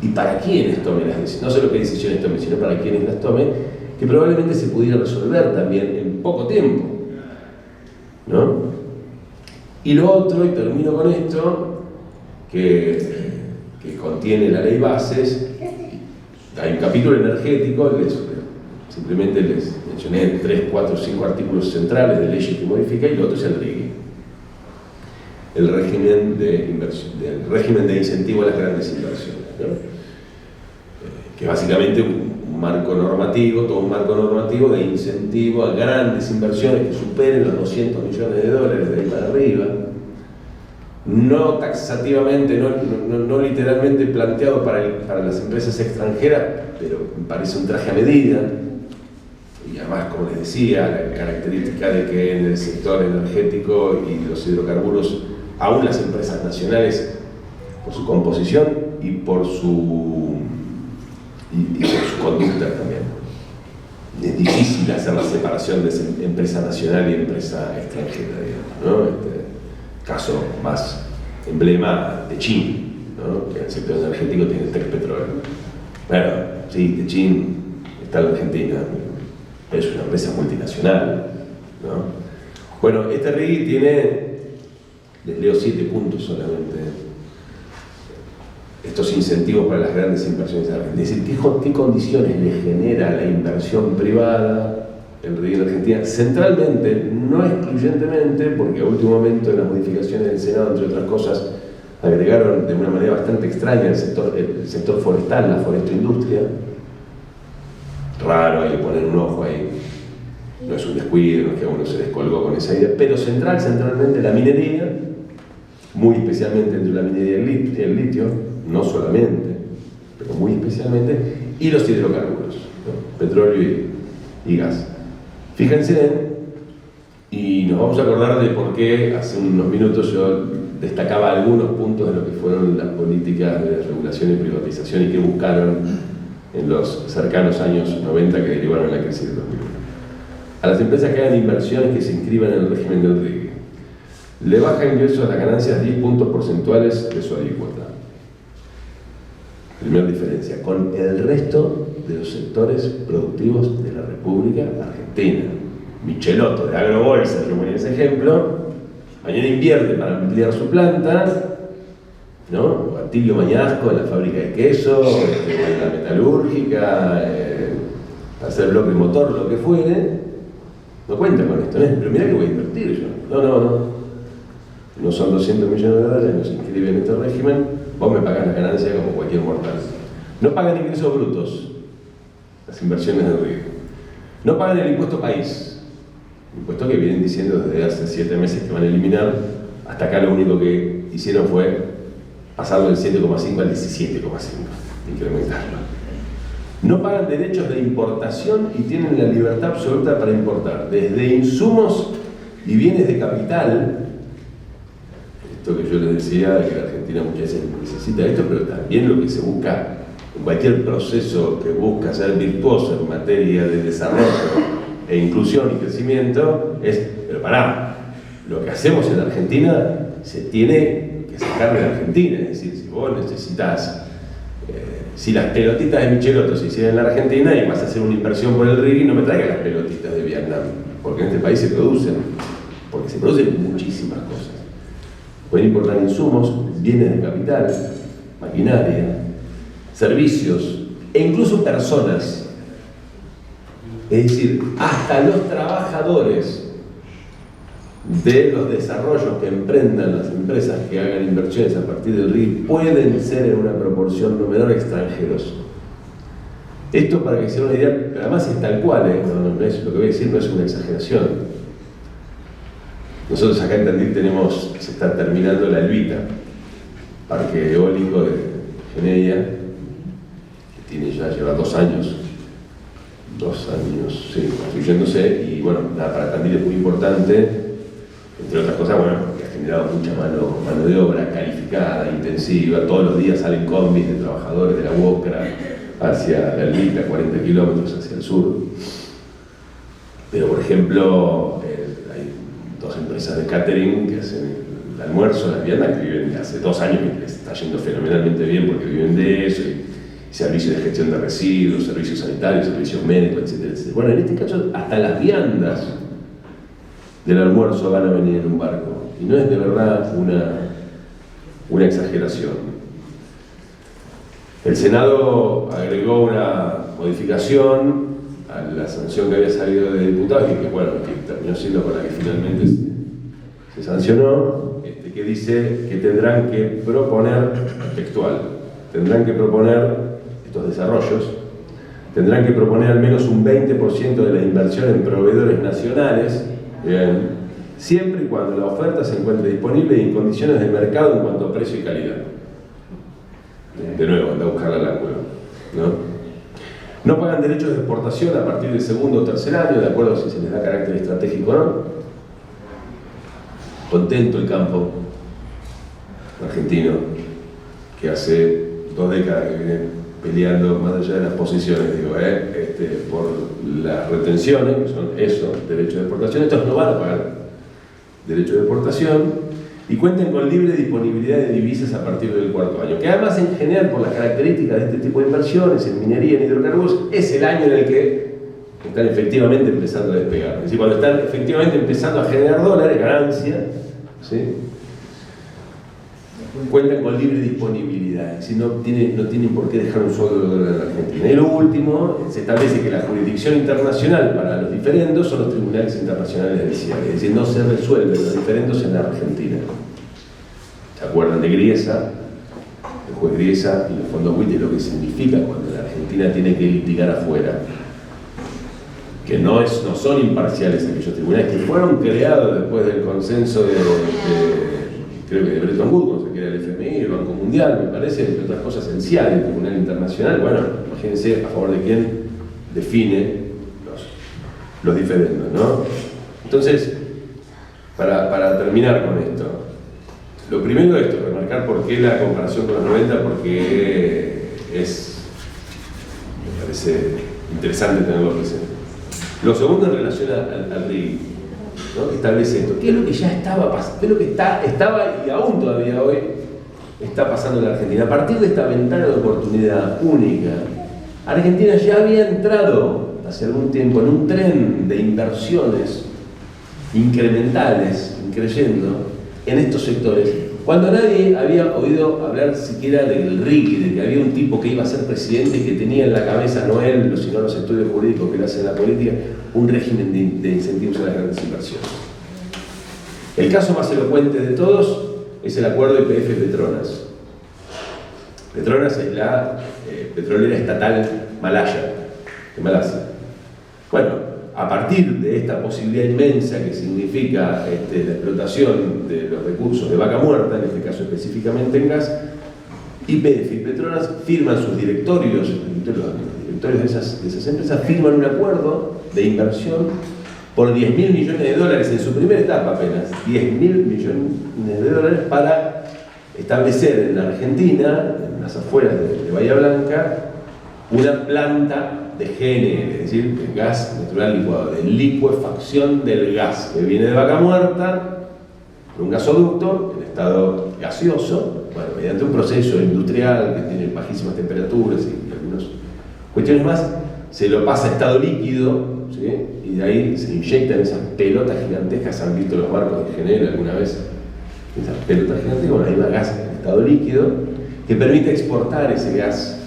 A: y para quiénes tomen las decisiones, no solo qué decisiones tomen, sino para quiénes las tomen, que probablemente se pudiera resolver también en poco tiempo, ¿no? Y lo otro, y termino con esto, que contiene la ley bases, hay un capítulo energético, simplemente les mencioné 3, 4, 5 artículos centrales de leyes que modifica, y lo otro es el RIGI, el régimen de incentivo a las grandes inversiones, ¿no? Que es básicamente un marco normativo, todo un marco normativo de incentivo a grandes inversiones que superen los 200 millones de dólares de ahí para arriba, no taxativamente, no literalmente planteado para las empresas extranjeras, pero me parece un traje a medida. Y además, como les decía, la característica de que en el sector energético y los hidrocarburos, aún las empresas nacionales, por su composición y por su conducta también, es difícil hacer la separación de empresa nacional y empresa extranjera, digamos, ¿no? Caso más emblema, Techin, ¿no? Que en el sector energético tiene Texpetrol. Bueno, sí, Techin está en la Argentina, es una empresa multinacional, ¿no? Bueno, este RIGI tiene, les leo 7 puntos solamente, estos incentivos para las grandes inversiones en Argentina. Es decir, ¿qué condiciones le genera la inversión privada el RIGI en Argentina? Centralmente, no excluyentemente, porque a último momento en las modificaciones del Senado, entre otras cosas, agregaron de una manera bastante extraña el sector forestal, la forestoindustria. Raro, hay que poner un ojo ahí. No es un descuido, no es que uno se descolgó con esa idea, pero centralmente la minería, muy especialmente entre la minería y el litio, no solamente, pero muy especialmente, y los hidrocarburos, ¿no? Petróleo y gas. Fíjense, y nos vamos a acordar de por qué hace unos minutos yo destacaba algunos puntos de lo que fueron las políticas de regulación y privatización y que buscaron en los cercanos años 90 que derivaron en la crisis del 2001. A las empresas que hagan inversiones que se inscriban en el régimen del RIGI, le baja ingresos a las ganancias 10 puntos porcentuales de su alícuota. Primera diferencia, con el resto de los sectores productivos de la República Argentina. Michelotto de Agrobolsa, que ponía ese ejemplo, mañana invierte para ampliar su planta, ¿no? Atilio Mañasco en la fábrica de queso, en la metalúrgica, hacer bloque motor, lo que fuere, no cuenta con esto, ¿no? Pero mira que voy a invertir yo. No son 200 millones de dólares, no se inscribe en este régimen, vos me pagás la ganancia como cualquier mortal. No pagan ingresos brutos, las inversiones del RIGI. No pagan el impuesto país, impuesto que vienen diciendo desde hace 7 meses que van a eliminar. Hasta acá lo único que hicieron fue pasarlo del 7,5 al 17,5, incrementarlo. No pagan derechos de importación y tienen la libertad absoluta para importar desde insumos y bienes de capital. Esto que yo les decía, que la Argentina muchas veces necesita esto, pero también lo que se busca en cualquier proceso que busca ser virtuoso en materia de desarrollo e inclusión y crecimiento es, pero pará, lo que hacemos en Argentina se tiene que sacar de la Argentina. Es decir, si vos necesitas, si las pelotitas de Michelotto se hicieran en la Argentina y vas a hacer una inversión por el RIGI, no me traigas las pelotitas de Vietnam, porque en este país se producen muchísimas cosas. Pueden importar insumos, bienes de capital, maquinaria, servicios e incluso personas. Es decir, hasta los trabajadores de los desarrollos que emprendan las empresas que hagan inversiones a partir del RIC pueden ser en una proporción no menor extranjeros. Esto para que sea una idea, pero además es tal cual, no es, lo que voy a decir no es una exageración. Nosotros acá en Tandil se está terminando la Elvita, parque eólico de Geneia, que lleva 2 años, sí, construyéndose, y bueno, para Tandil es muy importante, entre otras cosas, bueno, porque ha generado mucha mano de obra calificada, intensiva. Todos los días salen combis de trabajadores de la UOCRA hacia la Elvita, 40 kilómetros hacia el sur. Pero, por ejemplo, hay 2 empresas de catering que hacen el almuerzo, las viandas, que viven hace 2 años que les está yendo fenomenalmente bien porque viven de eso, y servicios de gestión de residuos, servicios sanitarios, servicios médicos, etcétera, etcétera. Bueno, en este caso, hasta las viandas del almuerzo van a venir en un barco, y no es de verdad una exageración. El Senado agregó una modificación a la sanción que había salido de diputados y que terminó siendo con la que finalmente se sancionó, que dice que tendrán que proponer, textual, tendrán que proponer estos desarrollos, tendrán que proponer al menos un 20% de la inversión en proveedores nacionales, bien, siempre y cuando la oferta se encuentre disponible y en condiciones de mercado en cuanto a precio y calidad. De nuevo, anda a buscarla al ángulo, ¿no? No pagan derechos de exportación a partir del 2.o 3.er año, de acuerdo a si se les da carácter estratégico o no. Contento el campo argentino, que hace 2 décadas que viene peleando más allá de las posiciones, por las retenciones, que son eso, derechos de exportación. Estos no van a pagar derechos de exportación y cuenten con libre disponibilidad de divisas a partir del 4.º año, que además en general, por las características de este tipo de inversiones en minería, en hidrocarburos, es el año en el que están efectivamente empezando a despegar. Es decir, cuando están efectivamente empezando a generar dólares, ganancia, ¿sí? Cuentan con libre disponibilidad, es decir, no tienen por qué dejar un solo dólar en la Argentina. Y lo último, se establece que la jurisdicción internacional para los diferendos son los tribunales internacionales del CIAC, es decir, no se resuelven los diferendos en la Argentina. ¿Se acuerdan de Griesa? El juez Griesa y los fondos WIT es lo que significa cuando la Argentina tiene que litigar afuera. Que no son imparciales aquellos tribunales que fueron creados después del consenso creo que de Bretton Woods, cuando se crea el FMI, el Banco Mundial, me parece, entre otras cosas esenciales, el Tribunal Internacional. Bueno, imagínense a favor de quién define los diferendos, ¿no? Entonces, para terminar con esto, lo primero de esto, remarcar por qué la comparación con los 90, porque me parece interesante tenerlo presente. Lo segundo en relación al RIC, ¿no? Que establece esto. ¿Qué es lo que ya estaba pasando? ¿Qué es lo que estaba y aún todavía hoy está pasando en la Argentina? A partir de esta ventana de oportunidad única, Argentina ya había entrado hace algún tiempo en un tren de inversiones incrementales, creyendo en estos sectores, cuando nadie había oído hablar siquiera del RIC, de que había un tipo que iba a ser presidente y que tenía en la cabeza, no él, sino los estudios jurídicos que le hacen la política, un régimen de incentivos a las grandes inversiones. El caso más elocuente de todos es el acuerdo YPF-Petronas. Petronas es la petrolera estatal malaya, de Malasia. Bueno, a partir de esta posibilidad inmensa que significa la explotación de los recursos de vaca muerta, en este caso específicamente en gas, YPF y Petronas firman sus directorios, los directorios de esas empresas firman un acuerdo de inversión por $10.000 millones en su primera etapa apenas, $10.000 millones para establecer en la Argentina, en las afueras de Bahía Blanca, una planta de GNL, es decir, de gas natural licuado, de licuefacción del gas, que viene de vaca muerta, de un gasoducto en estado gaseoso, bueno, mediante un proceso industrial que tiene bajísimas temperaturas y algunas cuestiones más, se lo pasa a estado líquido, ¿sí? Y de ahí se inyectan esas pelotas gigantescas. ¿Han visto los barcos de GNL alguna vez? Esas pelotas gigantescas, bueno, ahí va gas en estado líquido, que permite exportar ese gas,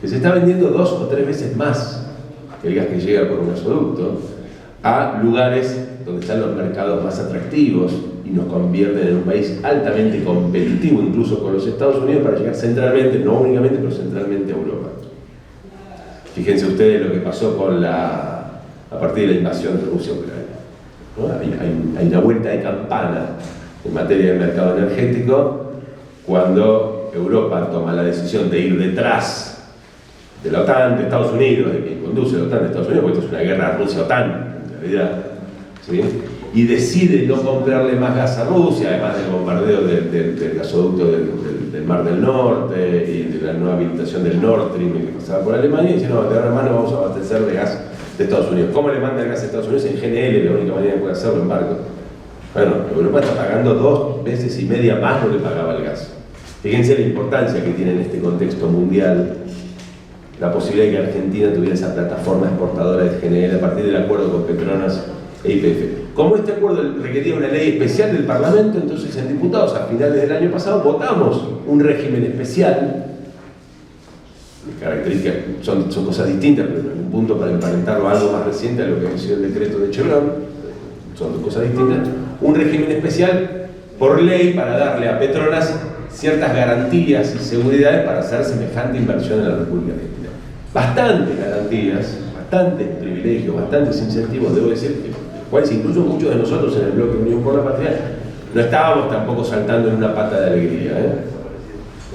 A: que se está vendiendo 2 o 3 veces más el gas que llega por un gasoducto, a lugares donde están los mercados más atractivos y nos convierten en un país altamente competitivo, incluso con los Estados Unidos, para llegar centralmente, no únicamente, pero centralmente a Europa. Fíjense ustedes lo que pasó con a partir de la invasión de Rusia a Ucrania, ¿no? Hay una vuelta de campana en materia de mercado energético cuando Europa toma la decisión de ir detrás de la OTAN, de Estados Unidos, de quien conduce la OTAN de Estados Unidos, porque esto es una guerra Rusia-OTAN, en realidad, ¿sí? Y decide no comprarle más gas a Rusia, además del bombardeo del gasoducto del Mar del Norte y de la nueva habilitación del Nord Stream que pasaba por Alemania, y dice, no, de ahora más no vamos a abastecer de gas de Estados Unidos. ¿Cómo le manda el gas a Estados Unidos? En GNL, la única manera de poder hacerlo en barco. Bueno, Europa está pagando 2 veces y media más lo que pagaba el gas. Fíjense la importancia que tiene en este contexto mundial la posibilidad de que Argentina tuviera esa plataforma exportadora de GNL a partir del acuerdo con Petronas e YPF. Como este acuerdo requería una ley especial del Parlamento, entonces en diputados a finales del año pasado votamos un régimen especial. Las características son cosas distintas, pero en un punto para emparentarlo a algo más reciente a lo que ha sido el decreto de Chevron, son 2 cosas distintas. Un régimen especial por ley para darle a Petronas ciertas garantías y seguridades para hacer semejante inversión en la República Argentina. Bastantes garantías, bastantes privilegios, bastantes incentivos, debo decir, cuales incluso muchos de nosotros en el bloque Unión por la Patria no estábamos tampoco saltando en una pata de alegría,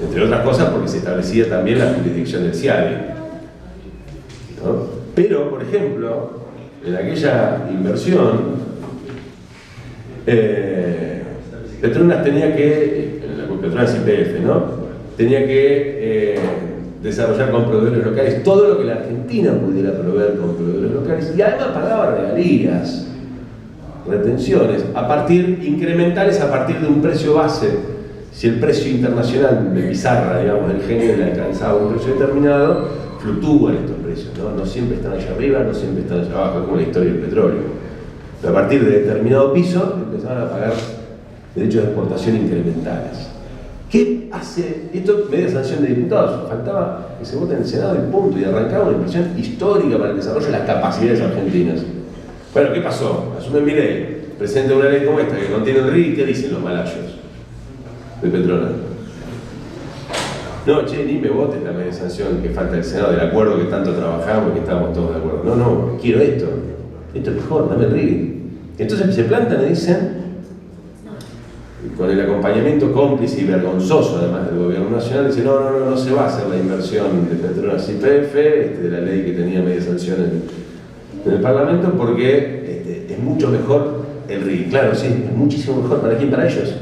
A: entre otras cosas porque se establecía también la jurisdicción del CIADI, ¿no? Pero, por ejemplo, en aquella inversión Petronas tenía que, Petronas YPF, ¿no? Tenía que desarrollar con proveedores locales todo lo que la Argentina pudiera proveer con proveedores locales, y además pagaba regalías, retenciones incrementales a partir de un precio base. Si el precio internacional de pizarra, digamos, del GNL alcanzaba un precio determinado, fluctúan estos precios, ¿no? No siempre están allá arriba, no siempre están allá abajo, como la historia del petróleo. Pero a partir de determinado piso empezaban a pagar derechos de exportación incrementales. ¿Qué hace esto? Media sanción de diputados. Faltaba que se vote en el Senado y punto, y arrancaba una inversión histórica para el desarrollo de las capacidades argentinas. Bueno, ¿qué pasó? Asume Milei, presenta una ley como esta que contiene el RIC. ¿Qué dicen los malayos de Petronas? No, che, ni me votes la media sanción que falta del Senado, del acuerdo que tanto trabajamos y que estábamos todos de acuerdo. No, quiero esto. Esto es mejor, dame el RIC. Entonces se plantan y dicen, con el acompañamiento cómplice y vergonzoso además del gobierno nacional, dice no se va a hacer la inversión de Petronas YPF, de la ley que tenía media sanción en el Parlamento, porque es mucho mejor el RIC. Claro, sí, es muchísimo mejor. ¿Para quién? Para ellos,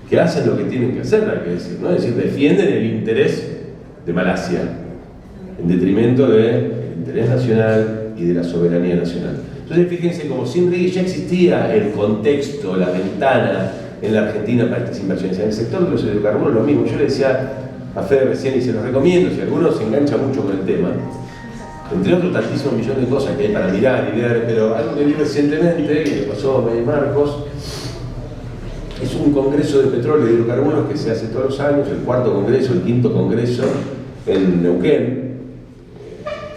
A: que hacen lo que tienen que hacer, hay que decir, ¿no? Es decir, defienden el interés de Malasia en detrimento del interés nacional y de la soberanía nacional. Entonces fíjense, como sin RIC ya existía el contexto, la ventana en la Argentina para estas inversiones. En el sector de los hidrocarburos lo mismo. Yo le decía a Fede recién, y se los recomiendo, si alguno se engancha mucho con el tema, entre otros tantísimos millones de cosas que hay para mirar y ver, pero algo que vi recientemente, que le pasó a Marcos, es un congreso de petróleo y hidrocarburos que se hace todos los años, el 4º congreso, el 5º congreso en Neuquén,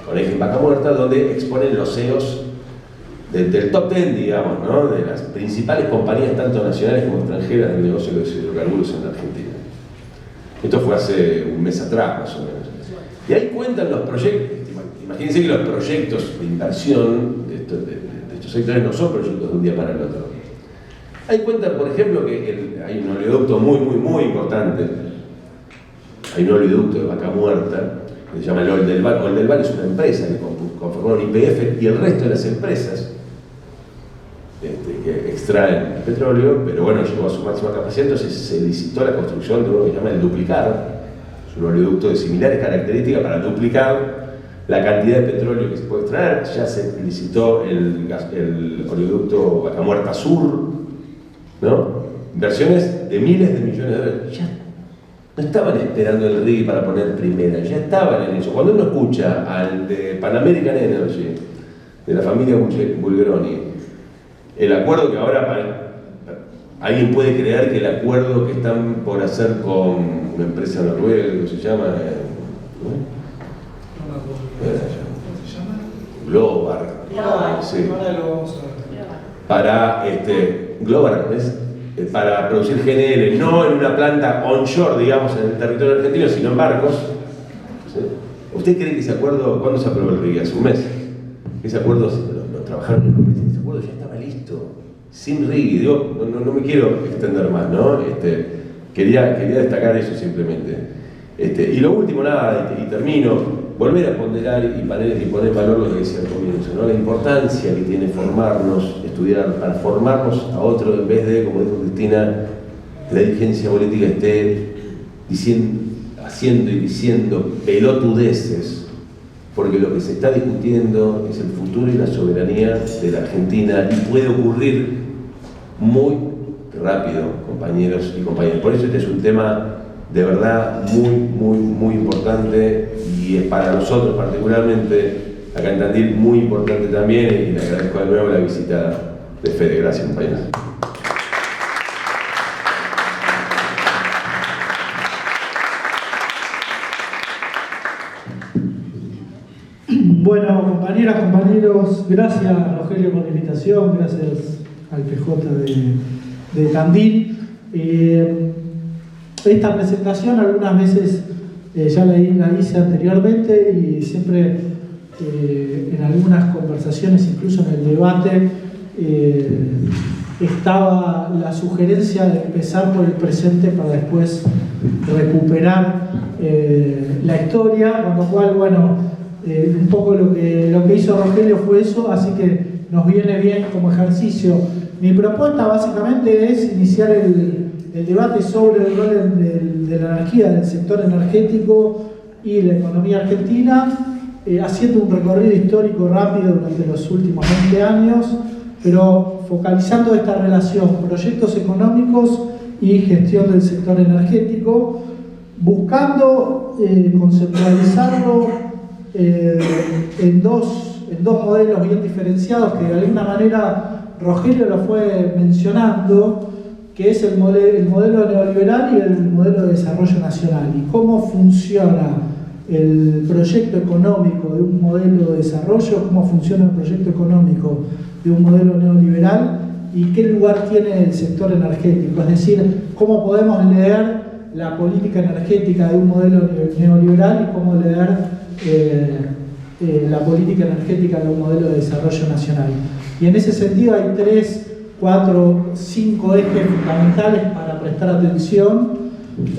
A: con eje en Vaca Muerta, donde exponen los CEOs del top 10, digamos, ¿no? De las principales compañías, tanto nacionales como extranjeras, del negocio de los hidrocarburos en la Argentina. Esto fue hace un mes atrás, más o menos. Y ahí cuentan los proyectos. Imagínense que los proyectos de inversión de estos sectores no son proyectos de un día para el otro. Ahí cuentan, por ejemplo, que hay un oleoducto muy importante. Hay un oleoducto de Vaca Muerta, que se llama el Oldelval. Oldelval es una empresa que conformó un YPF y el resto de las empresas que extraen petróleo, pero bueno, llegó a su máxima capacidad, entonces se licitó la construcción de uno que se llama el Duplicar. Es un oleoducto de similares características para duplicar la cantidad de petróleo que se puede extraer. Ya se licitó el oleoducto Vaca Muerta Sur, ¿no? Inversiones de miles de millones de dólares. Ya no estaban esperando el RIC para poner primera, ya estaban en eso. Cuando uno escucha al de Pan American Energy, de la familia Bulgeroni, el acuerdo que ahora alguien puede creer que el acuerdo que están por hacer con una empresa noruega, que se llama Globar. Sí.
B: Ahora lo vamos a ver.
A: Para Globar, ¿ves? Para producir GNL, no en una planta onshore, digamos, en el territorio argentino, sino en barcos. ¿Sí? ¿Usted cree que ese acuerdo, cuándo se aprobó el RIGI? ¿Hace un mes? Ese acuerdo lo trabajaron en un mes, ese acuerdo ya estaba listo, sin RIGI. Digo, no me quiero extender más, ¿no? Quería destacar eso simplemente. Y lo último, nada, y termino, volver a ponderar y poner en valor lo que decía al comienzo, ¿no? La importancia que tiene formarnos, estudiar, para formarnos a otro, en vez de, como dijo Cristina, la dirigencia política esté haciendo y diciendo pelotudeces, porque lo que se está discutiendo es el futuro y la soberanía de la Argentina, y puede ocurrir muy rápido, compañeros y compañeras. Por eso este es un tema de verdad muy importante, y es para nosotros particularmente acá en Tandil muy importante también, y le agradezco de nuevo la visita de Fede. Gracias, compañeros.
B: Bueno, compañeras, compañeros, gracias Rogelio por la invitación, gracias al PJ de Tandil. Esta presentación algunas veces ya la hice anteriormente, y siempre en algunas conversaciones, incluso en el debate, estaba la sugerencia de empezar por el presente para después recuperar la historia, con lo cual, bueno, un poco lo que hizo Rogelio fue eso, así que nos viene bien como ejercicio. Mi propuesta básicamente es iniciar el debate sobre el rol de la energía, del sector energético y la economía argentina, haciendo un recorrido histórico rápido durante los últimos 20 años, pero focalizando esta relación, proyectos económicos y gestión del sector energético, buscando conceptualizarlo en dos modelos bien diferenciados, que de alguna manera Rogelio lo fue mencionando, que es el modelo neoliberal y el modelo de desarrollo nacional, y cómo funciona el proyecto económico de un modelo de desarrollo, cómo funciona el proyecto económico de un modelo neoliberal, y qué lugar tiene el sector energético, es decir, cómo podemos leer la política energética de un modelo neoliberal y cómo leer la política energética de un modelo de desarrollo nacional. Y en ese sentido hay 3, 4, 5 ejes fundamentales para prestar atención,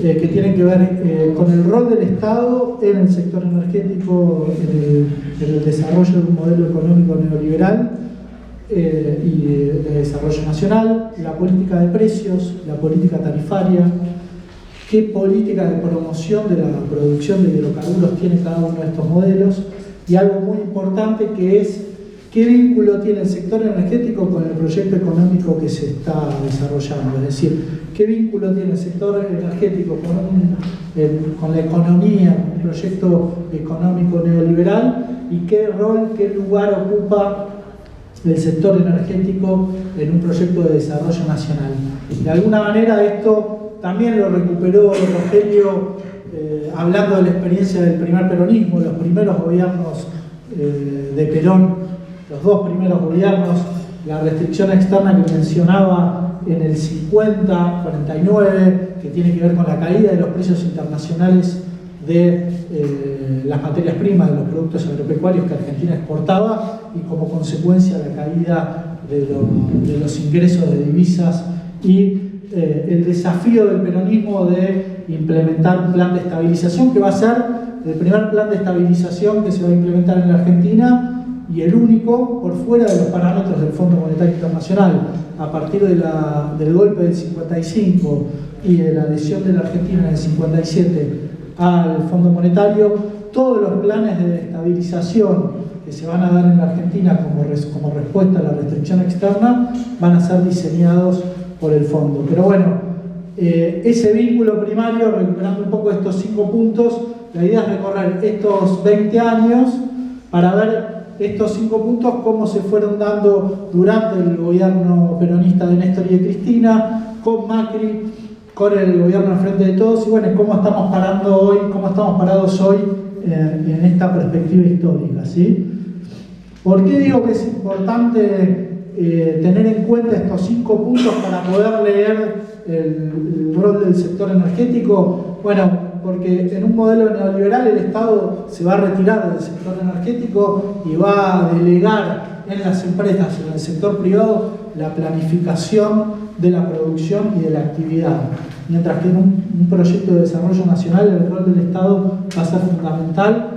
B: que tienen que ver con el rol del Estado en el sector energético, en el desarrollo de un modelo económico neoliberal y de desarrollo nacional, la política de precios, la política tarifaria, qué política de promoción de la producción de hidrocarburos tiene cada uno de estos modelos, y algo muy importante que es qué vínculo tiene el sector energético con el proyecto económico que se está desarrollando. Es decir, qué vínculo tiene el sector energético con la economía, con un proyecto económico neoliberal, y qué rol, qué lugar ocupa el sector energético en un proyecto de desarrollo nacional. De alguna manera esto también lo recuperó Rogelio hablando de la experiencia del primer peronismo, los primeros gobiernos de Perón, los 2 primeros gobiernos, la restricción externa que mencionaba en el 50, 49, que tiene que ver con la caída de los precios internacionales de las materias primas, de los productos agropecuarios que Argentina exportaba, y como consecuencia la caída de los ingresos de divisas, y el desafío del peronismo de implementar un plan de estabilización que va a ser el primer plan de estabilización que se va a implementar en la Argentina, y el único por fuera de los parámetros del Fondo Monetario Internacional. A partir del golpe del 55 y de la adhesión de la Argentina en el 57 al Fondo Monetario, todos los planes de estabilización que se van a dar en la Argentina como respuesta a la restricción externa van a ser diseñados por el fondo. Pero bueno, ese vínculo primario, recuperando un poco estos 5 puntos, la idea es recorrer estos 20 años para ver estos 5 puntos cómo se fueron dando durante el gobierno peronista de Néstor y de Cristina, con Macri, con el gobierno al Frente de Todos, y bueno, cómo estamos parados hoy en esta perspectiva histórica, ¿sí? ¿Por qué digo que es importante tener en cuenta estos 5 puntos para poder leer el rol del sector energético? Bueno, porque en un modelo neoliberal el Estado se va a retirar del sector energético y va a delegar en las empresas, en el sector privado, la planificación de la producción y de la actividad. Mientras que en un proyecto de desarrollo nacional el rol del Estado va a ser fundamental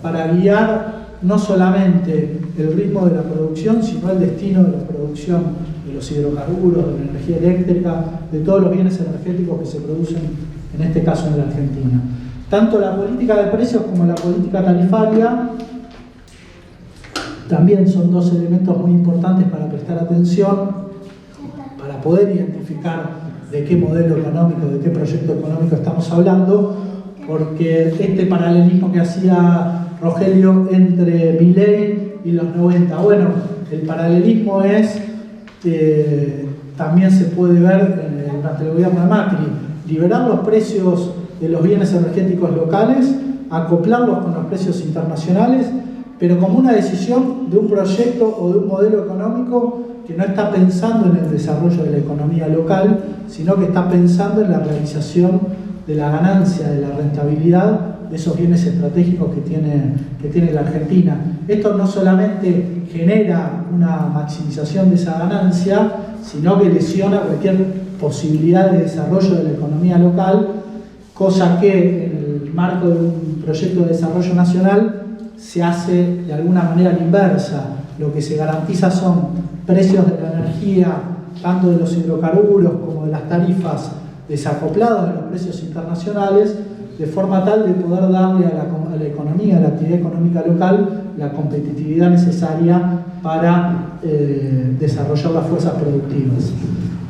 B: para guiar no solamente el ritmo de la producción, sino el destino de la producción de los hidrocarburos, de la energía eléctrica, de todos los bienes energéticos que se producen, en este caso en la Argentina. Tanto la política de precios como la política tarifaria también son 2 elementos muy importantes para prestar atención, para poder identificar de qué modelo económico, de qué proyecto económico estamos hablando, porque este paralelismo que hacía Rogelio entre Milei y los 90, bueno, el paralelismo es, también se puede ver durante el gobierno de Macri, liberar los precios de los bienes energéticos locales, acoplarlos con los precios internacionales, pero como una decisión de un proyecto o de un modelo económico que no está pensando en el desarrollo de la economía local, sino que está pensando en la realización de la ganancia, de la rentabilidad de esos bienes estratégicos que tiene la Argentina. Esto no solamente genera una maximización de esa ganancia, sino que lesiona cualquier posibilidad de desarrollo de la economía local, cosa que en el marco de un proyecto de desarrollo nacional se hace de alguna manera a la inversa. Lo que se garantiza son precios de la energía, tanto de los hidrocarburos como de las tarifas, desacoplados de los precios internacionales, de forma tal de poder darle a la economía, a la actividad económica local, la competitividad necesaria para desarrollar las fuerzas productivas.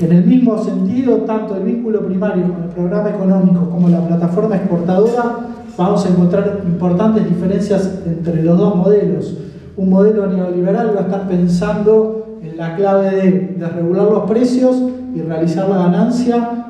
B: En el mismo sentido, tanto el vínculo primario con el programa económico como la plataforma exportadora, vamos a encontrar importantes diferencias entre los 2 modelos. Un modelo neoliberal va a estar pensando en la clave de desregular los precios y realizar la ganancia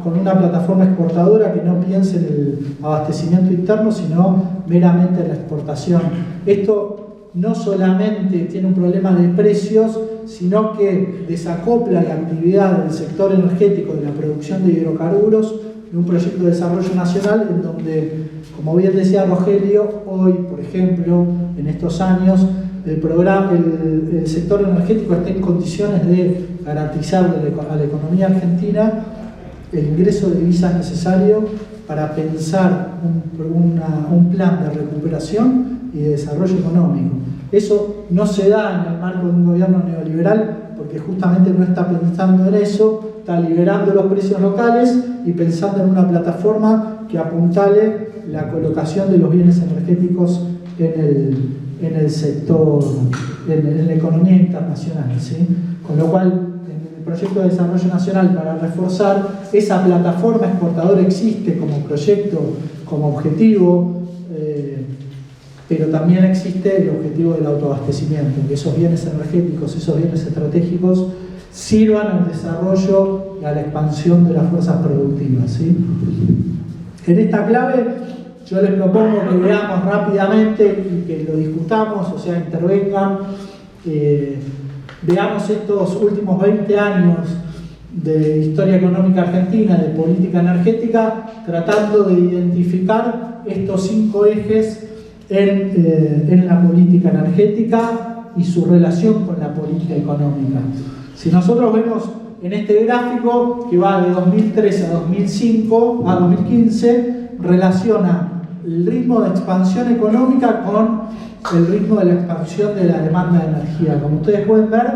B: con una plataforma exportadora que no piense en el abastecimiento interno, sino meramente en la exportación. Esto no solamente tiene un problema de precios, sino que desacopla la actividad del sector energético de la producción de hidrocarburos de un proyecto de desarrollo nacional en donde, como bien decía Rogelio, hoy, por ejemplo, en estos años, el sector energético está en condiciones de garantizarle a la economía argentina el ingreso de divisas necesario para pensar un plan de recuperación y de desarrollo económico. Eso no se da en el marco de un gobierno neoliberal porque justamente no está pensando en eso, está liberando los precios locales y pensando en una plataforma que apuntale la colocación de los bienes energéticos en el sector, en la economía internacional, ¿sí? Con lo cual, en el proyecto de desarrollo nacional, para reforzar, esa plataforma exportadora existe como proyecto, como objetivo, pero también existe el objetivo del autoabastecimiento, que esos bienes energéticos, esos bienes estratégicos, sirvan al desarrollo y a la expansión de las fuerzas productivas, ¿sí? En esta clave, yo les propongo que veamos rápidamente y que lo discutamos, o sea, intervengan, veamos estos últimos 20 años de historia económica argentina, de política energética, tratando de identificar estos 5 ejes en la política energética y su relación con la política económica. Si nosotros vemos en este gráfico que va de 2003 a 2015, relaciona el ritmo de expansión económica con el ritmo de la expansión de la demanda de energía. Como ustedes pueden ver,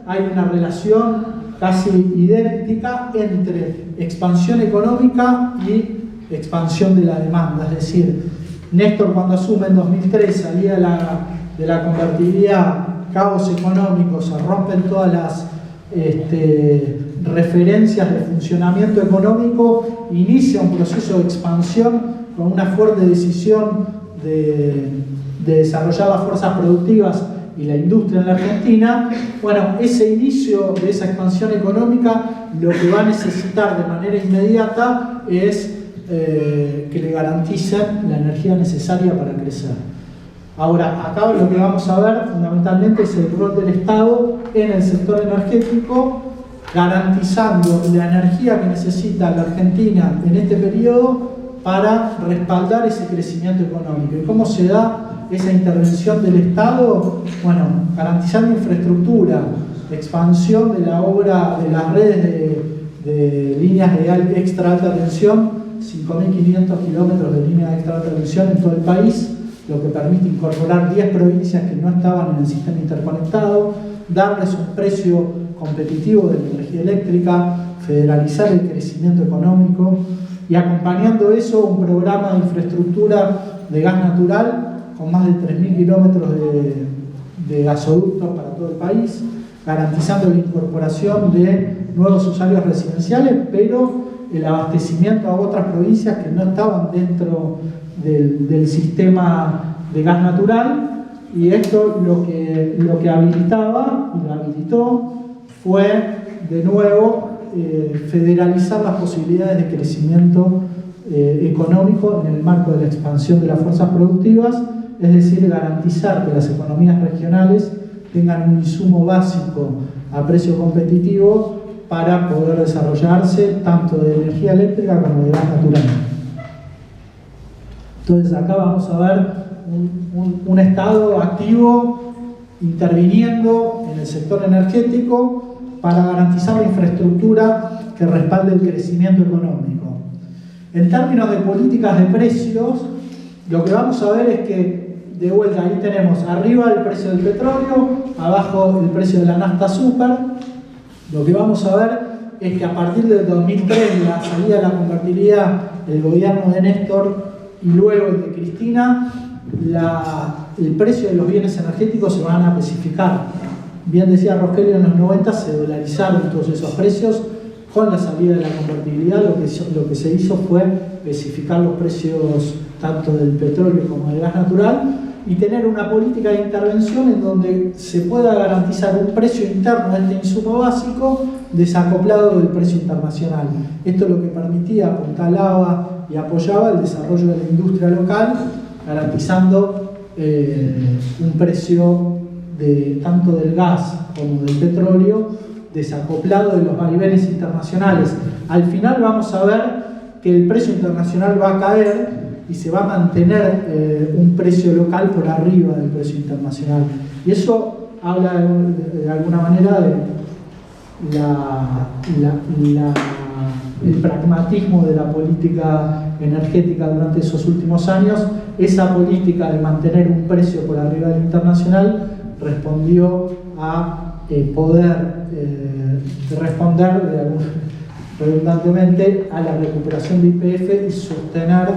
B: hay una relación casi idéntica entre expansión económica y expansión de la demanda. Es decir, Néstor, cuando asume en 2003, salía de la convertibilidad, caos económicos, se rompen todas las referencias de funcionamiento económico, inicia un proceso de expansión con una fuerte decisión de desarrollar las fuerzas productivas y la industria en la Argentina. Bueno, ese inicio de esa expansión económica lo que va a necesitar de manera inmediata es que le garanticen la energía necesaria para crecer. Ahora, acá lo que vamos a ver fundamentalmente es el rol del Estado en el sector energético, garantizando la energía que necesita la Argentina en este periodo para respaldar ese crecimiento económico. ¿Y cómo se da esa intervención del Estado? Bueno, garantizando infraestructura, expansión de la obra de las redes de líneas de extra alta tensión, 5.500 kilómetros de líneas de extra alta tensión en todo el país, lo que permite incorporar 10 provincias que no estaban en el sistema interconectado, darles un precio competitivo de la energía eléctrica, federalizar el crecimiento económico y acompañando eso un programa de infraestructura de gas natural con más de 3.000 kilómetros de gasoductos para todo el país, garantizando la incorporación de nuevos usuarios residenciales, pero el abastecimiento a otras provincias que no estaban dentro del sistema de gas natural, y esto lo que habilitaba y lo habilitó fue de nuevo federalizar las posibilidades de crecimiento económico en el marco de la expansión de las fuerzas productivas, es decir, garantizar que las economías regionales tengan un insumo básico a precio competitivo para poder desarrollarse tanto de energía eléctrica como de gas natural. Entonces acá vamos a ver un Estado activo interviniendo en el sector energético para garantizar la infraestructura que respalde el crecimiento económico. En términos de políticas de precios, lo que vamos a ver es que, de vuelta, ahí tenemos arriba el precio del petróleo, abajo el precio de la nafta super. Lo que vamos a ver es que a partir del 2003, la salida de la convertibilidad del gobierno de Néstor y luego el de Cristina, el precio de los bienes energéticos se van a especificar. Bien decía Rogelio, en los 90 se dolarizaron todos esos precios. Con la salida de la convertibilidad lo que se hizo fue especificar los precios tanto del petróleo como del gas natural y tener una política de intervención en donde se pueda garantizar un precio interno de este insumo básico desacoplado del precio internacional. Esto es lo que permitía, apuntalaba y apoyaba el desarrollo de la industria local, garantizando un precio tanto del gas como del petróleo desacoplado de los vaivenes internacionales. Al final vamos a ver que el precio internacional va a caer y se va a mantener un precio local por arriba del precio internacional. Y eso habla de alguna manera de el pragmatismo de la política energética durante esos últimos años. Esa política de mantener un precio por arriba del internacional respondió a poder responder redundantemente a la recuperación de YPF y sostener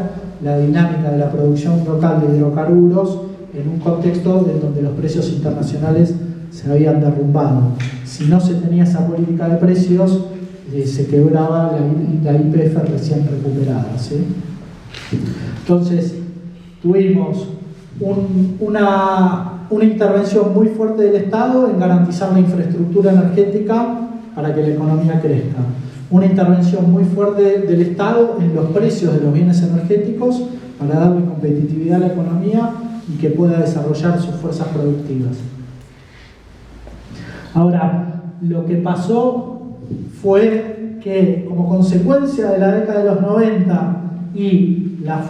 B: la dinámica de la producción local de hidrocarburos en un contexto en donde los precios internacionales se habían derrumbado. Si no se tenía esa política de precios, se quebraba la YPF recién recuperada, ¿sí? Entonces, tuvimos una intervención muy fuerte del Estado en garantizar la infraestructura energética para que la economía crezca. Una intervención muy fuerte del Estado en los precios de los bienes energéticos para darle competitividad a la economía y que pueda desarrollar sus fuerzas productivas. Ahora, lo que pasó fue que, como consecuencia de la década de los 90 y la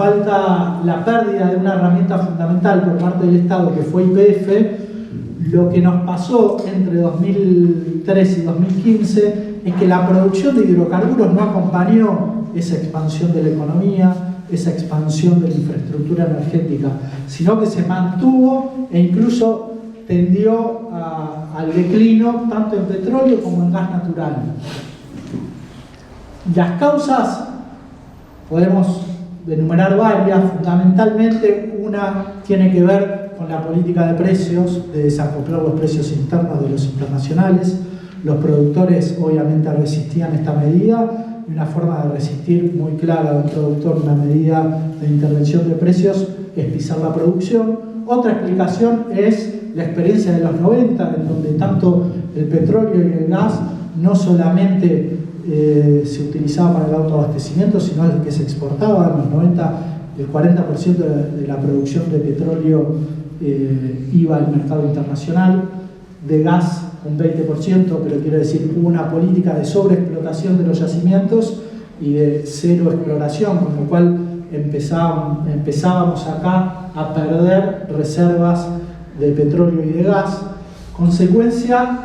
B: pérdida de una herramienta fundamental por parte del Estado que fue YPF, lo que nos pasó entre 2003 y 2015 es que la producción de hidrocarburos no acompañó esa expansión de la economía, esa expansión de la infraestructura energética, sino que se mantuvo e incluso tendió al declino tanto en petróleo como en gas natural. Las causas podemos enumerar varias, fundamentalmente una tiene que ver con la política de precios, de desacoplar los precios internos de los internacionales. Los productores obviamente resistían esta medida y una forma de resistir muy clara de un productor una medida de intervención de precios es pisar la producción. Otra explicación es la experiencia de los 90, en donde tanto el petróleo y el gas no solamente se utilizaba para el autoabastecimiento, sino que se exportaba. En los 90 el 40% de la producción de petróleo iba al mercado internacional, de gas un 20%, pero quiero decir, hubo una política de sobreexplotación de los yacimientos y de cero exploración, con lo cual empezábamos acá a perder reservas de petróleo y de gas. Consecuencia,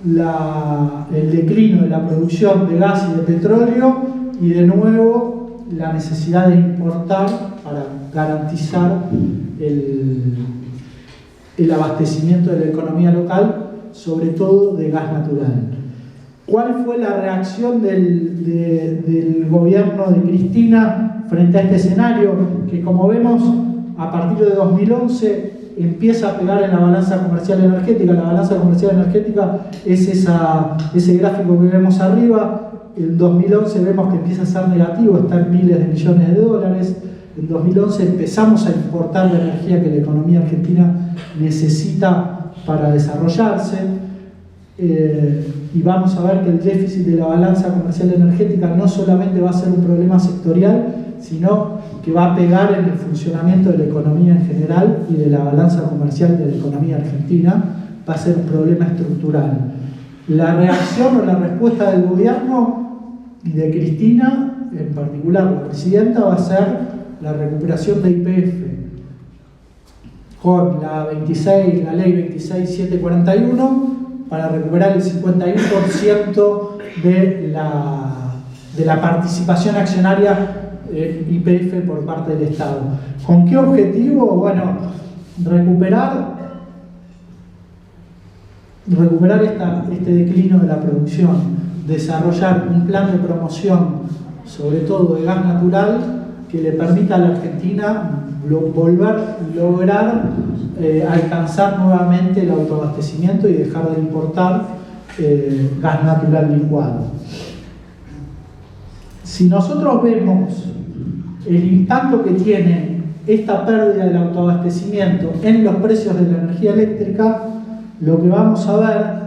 B: el declino de la producción de gas y de petróleo, y de nuevo la necesidad de importar para garantizar el abastecimiento de la economía local, sobre todo de gas natural. ¿Cuál fue la reacción del gobierno de Cristina frente a este escenario? Que, como vemos, a partir de 2011 empieza a pegar en la balanza comercial energética. La balanza comercial energética es ese gráfico que vemos arriba. En 2011 vemos que empieza a ser negativo, está en miles de millones de dólares. En 2011 empezamos a importar la energía que la economía argentina necesita para desarrollarse. Y vamos a ver que el déficit de la balanza comercial energética no solamente va a ser un problema sectorial, sino que va a pegar en el funcionamiento de la economía en general y de la balanza comercial de la economía argentina. Va a ser un problema estructural. La reacción o la respuesta del gobierno y de Cristina, en particular la presidenta, va a ser la recuperación de YPF con la ley 26741, para recuperar el 51% de la participación accionaria YPF por parte del Estado. ¿Con qué objetivo? Bueno, recuperar este declino de la producción, desarrollar un plan de promoción, sobre todo de gas natural, que le permita a la Argentina lograr alcanzar nuevamente el autoabastecimiento y dejar de importar gas natural licuado. Si nosotros vemos el impacto que tiene esta pérdida del autoabastecimiento en los precios de la energía eléctrica, lo que vamos a ver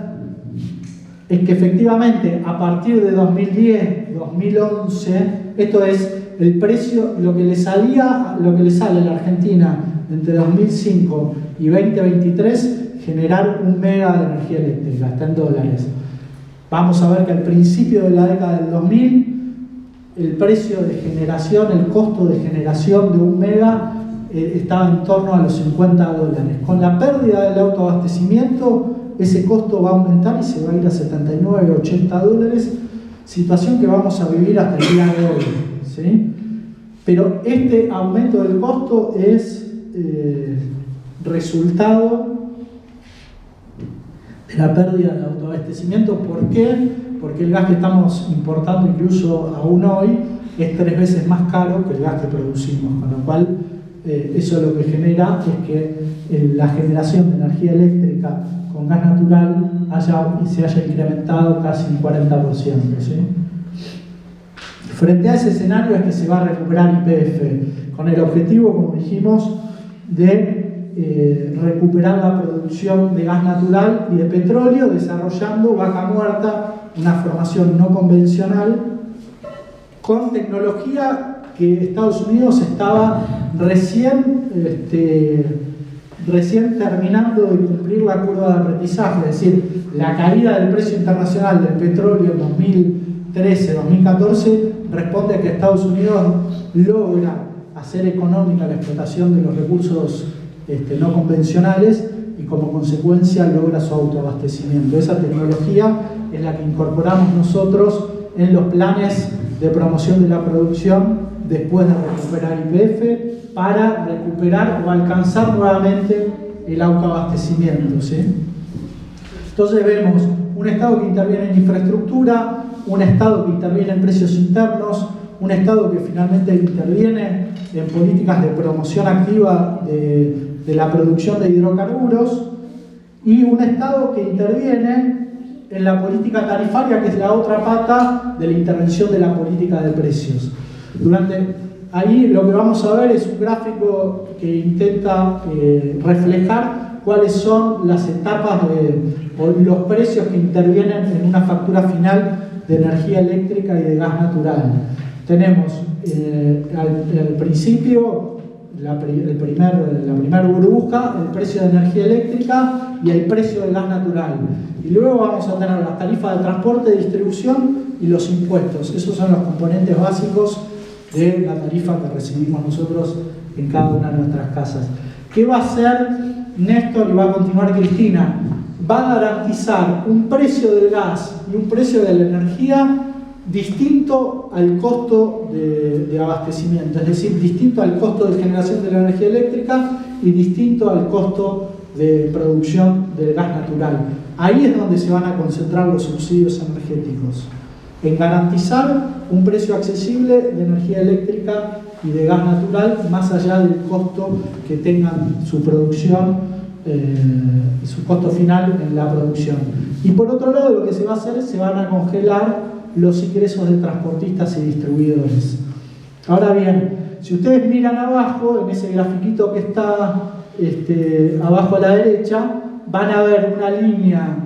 B: es que efectivamente a partir de 2010, 2011, esto es el precio, lo que le sale a la Argentina entre 2005 y 2023, generar 1 mega de energía eléctrica, está en dólares. Vamos a ver que al principio de la década del 2000, el precio de generación, el costo de generación de 1 mega estaba en torno a los 50 dólares. Con la pérdida del autoabastecimiento, ese costo va a aumentar y se va a ir a 79, 80 dólares, situación que vamos a vivir hasta el día de hoy, ¿sí? Pero este aumento del costo es resultado de la pérdida del autoabastecimiento. ¿Por qué? Porque el gas que estamos importando, incluso aún hoy, es 3 veces más caro que el gas que producimos, con lo cual eso lo que genera es que la generación de energía eléctrica con gas natural se haya incrementado casi un 40%, ¿sí? Frente a ese escenario es que se va a recuperar YPF, con el objetivo, como dijimos, de recuperar la producción de gas natural y de petróleo, desarrollando Vaca Muerta, una formación no convencional, con tecnología que Estados Unidos estaba recién terminando de cumplir la curva de aprendizaje, es decir, la caída del precio internacional del petróleo en 2013-2014 responde a que Estados Unidos logra hacer económica la explotación de los recursos no convencionales y como consecuencia logra su autoabastecimiento. Esa tecnología es la que incorporamos nosotros en los planes de promoción de la producción después de recuperar YPF, para recuperar o alcanzar nuevamente el autoabastecimiento, ¿sí? Entonces vemos un Estado que interviene en infraestructura, un Estado que interviene en precios internos, un Estado que finalmente interviene en políticas de promoción activa de la producción de hidrocarburos, y un Estado que interviene en la política tarifaria, que es la otra pata de la intervención de la política de precios. Ahí lo que vamos a ver es un gráfico que intenta reflejar cuáles son las etapas o los precios que intervienen en una factura final de energía eléctrica y de gas natural. Tenemos al principio la primera burbuja, el precio de energía eléctrica y el precio del gas natural. Y luego vamos a tener las tarifas de transporte, de distribución y los impuestos. Esos son los componentes básicos de la tarifa que recibimos nosotros en cada una de nuestras casas. ¿Qué va a hacer Néstor y va a continuar Cristina? Va a garantizar un precio del gas y un precio de la energía distinto al costo de abastecimiento, es decir, distinto al costo de generación de la energía eléctrica y distinto al costo de producción del gas natural. Ahí es donde se van a concentrar los subsidios energéticos, en garantizar un precio accesible de energía eléctrica y de gas natural más allá del costo que tengan su producción, su costo final en la producción. Y por otro lado, lo que se va a hacer es se van a congelar los ingresos de transportistas y distribuidores. Ahora bien, si ustedes miran abajo, en ese grafiquito que está abajo a la derecha, van a ver una línea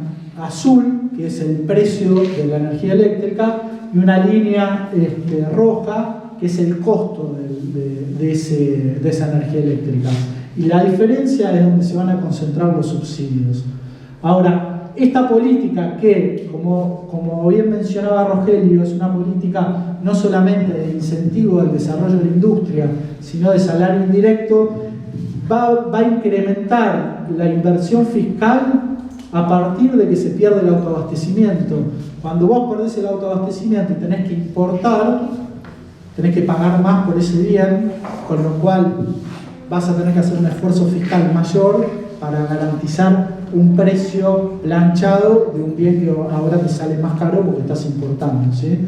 B: azul, que es el precio de la energía eléctrica, y una línea roja, que es el costo de esa energía eléctrica. Y la diferencia es donde se van a concentrar los subsidios. Ahora, esta política que, como bien mencionaba Rogelio, es una política no solamente de incentivo al desarrollo de la industria, sino de salario indirecto, va a incrementar la inversión fiscal a partir de que se pierde el autoabastecimiento. Cuando vos perdés el autoabastecimiento y tenés que importar, tenés que pagar más por ese bien, con lo cual vas a tener que hacer un esfuerzo fiscal mayor para garantizar un precio planchado de un bien que ahora te sale más caro porque estás importando, ¿sí?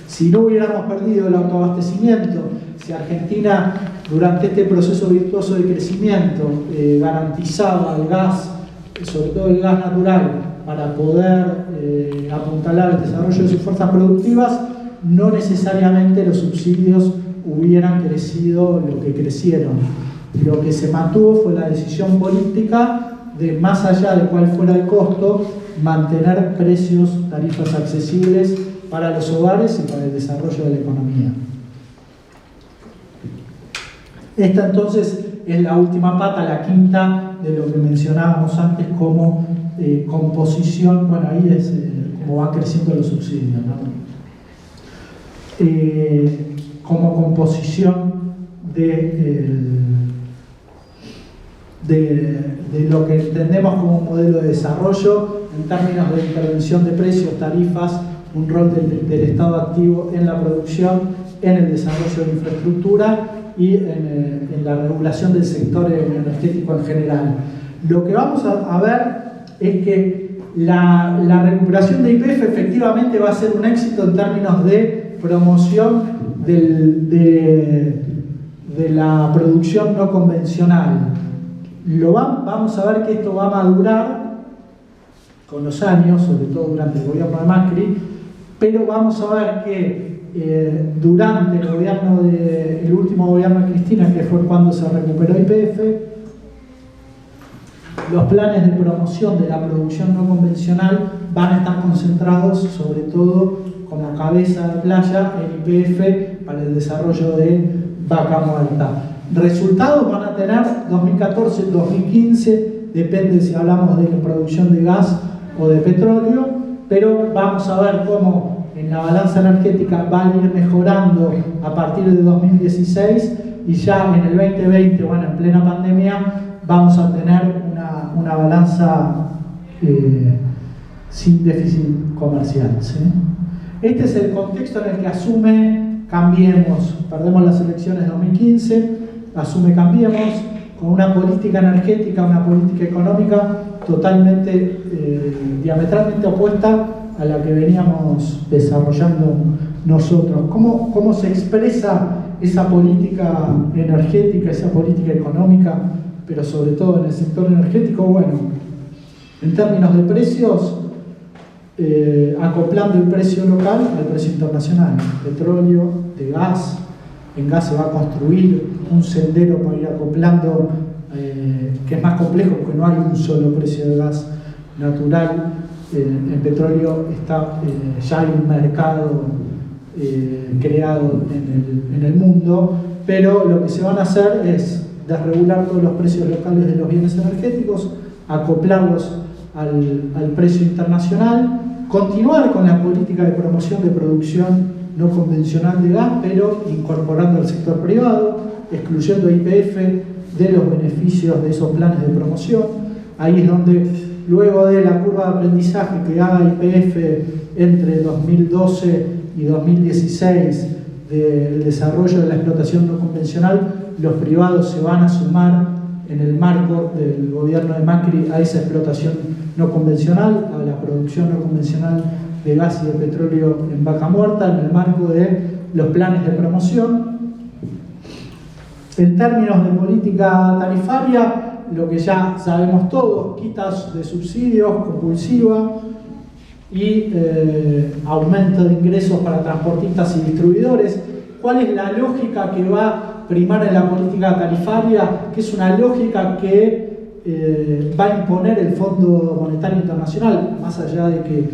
B: Si no hubiéramos perdido el autoabastecimiento, si Argentina durante este proceso virtuoso de crecimiento garantizaba el gas, sobre todo el gas natural, para poder apuntalar el desarrollo de sus fuerzas productivas, no necesariamente los subsidios hubieran crecido lo que crecieron. Lo que se mantuvo fue la decisión política de, más allá de cuál fuera el costo, mantener precios, tarifas accesibles para los hogares y para el desarrollo de la economía. Esta entonces es la última pata, la quinta de lo que mencionábamos antes como composición. Bueno, ahí es como van creciendo los subsidios, ¿no? Como composición de lo que entendemos como un modelo de desarrollo en términos de intervención de precios, tarifas, un rol del Estado activo en la producción, en el desarrollo de infraestructura y en la regulación del sector energético en general. Lo que vamos a ver es que la recuperación de YPF efectivamente va a ser un éxito en términos de promoción de la producción no convencional. Vamos a ver que esto va a madurar con los años, sobre todo durante el gobierno de Macri, pero vamos a ver que durante el último gobierno de Cristina, que fue cuando se recuperó YPF, los planes de promoción de la producción no convencional van a estar concentrados sobre todo como cabeza de playa en YPF para el desarrollo de vaca muerta. Resultados van a tener 2014, 2015, depende si hablamos de la producción de gas o de petróleo, pero vamos a ver cómo en la balanza energética van a ir mejorando a partir de 2016 y ya en el 2020, bueno, en plena pandemia, vamos a tener una balanza sin déficit comercial, ¿sí? Este es el contexto en el que asume Cambiemos. Perdemos las elecciones de 2015, asume Cambiemos con una política energética, una política económica totalmente, diametralmente opuesta a la que veníamos desarrollando nosotros. ¿Cómo se expresa esa política energética, esa política económica, pero sobre todo en el sector energético? Bueno, en términos de precios, acoplando el precio local al precio internacional, petróleo, de gas. En gas se va a construir un sendero para ir acoplando, que es más complejo porque no hay un solo precio de gas natural. En petróleo ya hay un mercado creado en el mundo, pero lo que se van a hacer es desregular todos los precios locales de los bienes energéticos, acoplarlos al precio internacional, continuar con la política de promoción de producción no convencional de gas, pero incorporando al sector privado, excluyendo a YPF de los beneficios de esos planes de promoción. Ahí es donde, luego de la curva de aprendizaje que haga YPF entre 2012 y 2016 del desarrollo de la explotación no convencional, los privados se van a sumar en el marco del gobierno de Macri a esa explotación no convencional, a la producción no convencional de gas y de petróleo en Vaca Muerta, en el marco de los planes de promoción. En términos de política tarifaria, lo que ya sabemos todos, quitas de subsidios, compulsiva y aumento de ingresos para transportistas y distribuidores. ¿Cuál es la lógica que va a primar en la política tarifaria? Que es una lógica que va a imponer el Fondo Monetario Internacional, más allá de que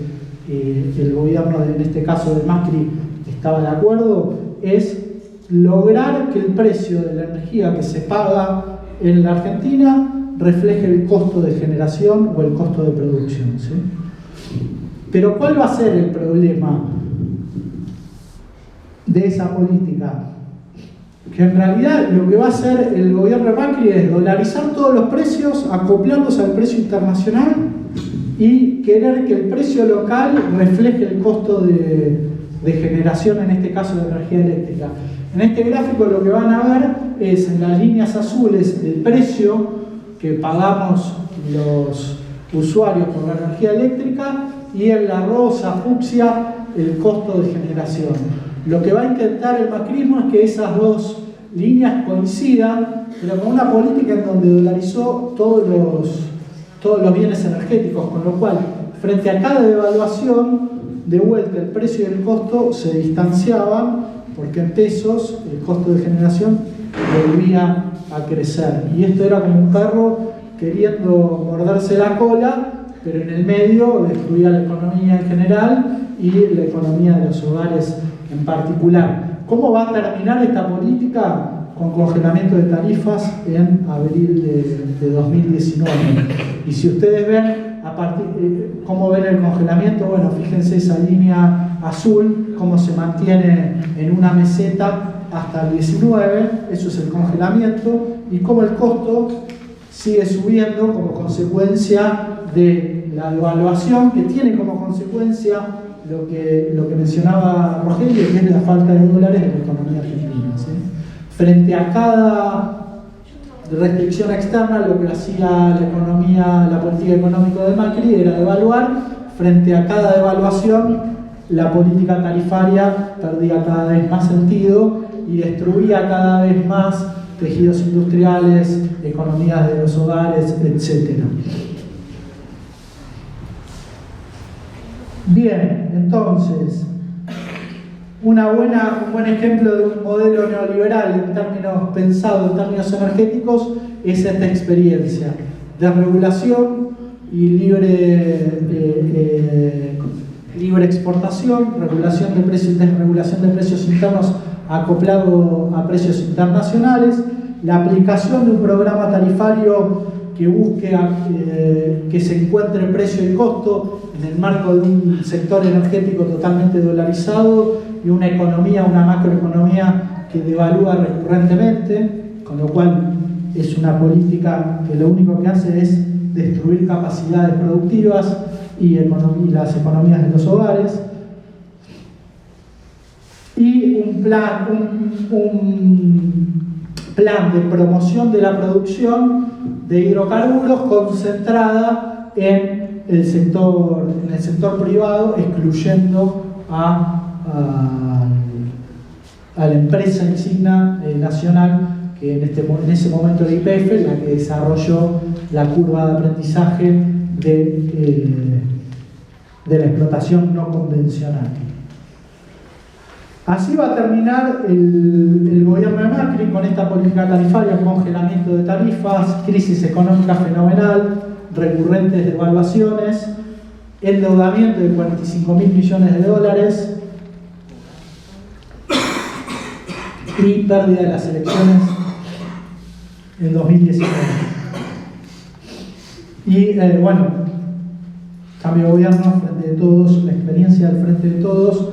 B: el gobierno, en este caso de Macri, estaba de acuerdo, es lograr que el precio de la energía que se paga en la Argentina refleje el costo de generación o el costo de producción, ¿sí? Pero ¿cuál va a ser el problema de esa política? Que en realidad lo que va a hacer el gobierno de Macri es dolarizar todos los precios, acoplándose al precio internacional y querer que el precio local refleje el costo de generación, en este caso de energía eléctrica. En este gráfico lo que van a ver es, en las líneas azules, el precio que pagamos los usuarios por la energía eléctrica, y en la rosa fucsia el costo de generación. Lo que va a intentar el macrismo es que esas dos líneas coincidan, pero con una política en donde dolarizó todos los bienes energéticos, con lo cual, frente a cada devaluación, de vuelta el precio y el costo se distanciaban, porque en pesos el costo de generación volvía a crecer. Y esto era como un perro queriendo morderse la cola, pero en el medio destruía la economía en general y la economía de los hogares en particular. ¿Cómo va a terminar esta política? Con congelamiento de tarifas en abril de 2019. Y si ustedes ven cómo ven el congelamiento, bueno, fíjense esa línea azul, cómo se mantiene en una meseta hasta el 19, eso es el congelamiento, y cómo el costo sigue subiendo como consecuencia de la devaluación, que tiene como consecuencia lo que mencionaba Rogelio, que es la falta de dólares en la economía argentina, ¿sí? Frente a cada restricción externa, lo que hacía la política económica de Macri era devaluar. Frente a cada devaluación, la política tarifaria perdía cada vez más sentido y destruía cada vez más tejidos industriales, economías de los hogares, etc. Bien, entonces, un buen ejemplo de un modelo neoliberal pensado en términos energéticos es esta experiencia de regulación y libre exportación, regulación de precios, desregulación de precios internos acoplado a precios internacionales, la aplicación de un programa tarifario que busque que se encuentre precio y costo en el marco de un sector energético totalmente dolarizado y una macroeconomía que devalúa recurrentemente, con lo cual es una política que lo único que hace es destruir capacidades productivas y las economías de los hogares. Y un plan de promoción de la producción de hidrocarburos concentrada en el sector privado, excluyendo a la empresa insignia nacional, que en ese momento era YPF, la que desarrolló la curva de aprendizaje de la explotación no convencional. Así va a terminar el gobierno de Macri con esta política tarifaria: congelamiento de tarifas, crisis económica fenomenal, recurrentes devaluaciones, endeudamiento de 45.000 millones de dólares y pérdida de las elecciones en 2019. Y bueno, cambio de gobierno, Frente de Todos, la experiencia del Frente de Todos,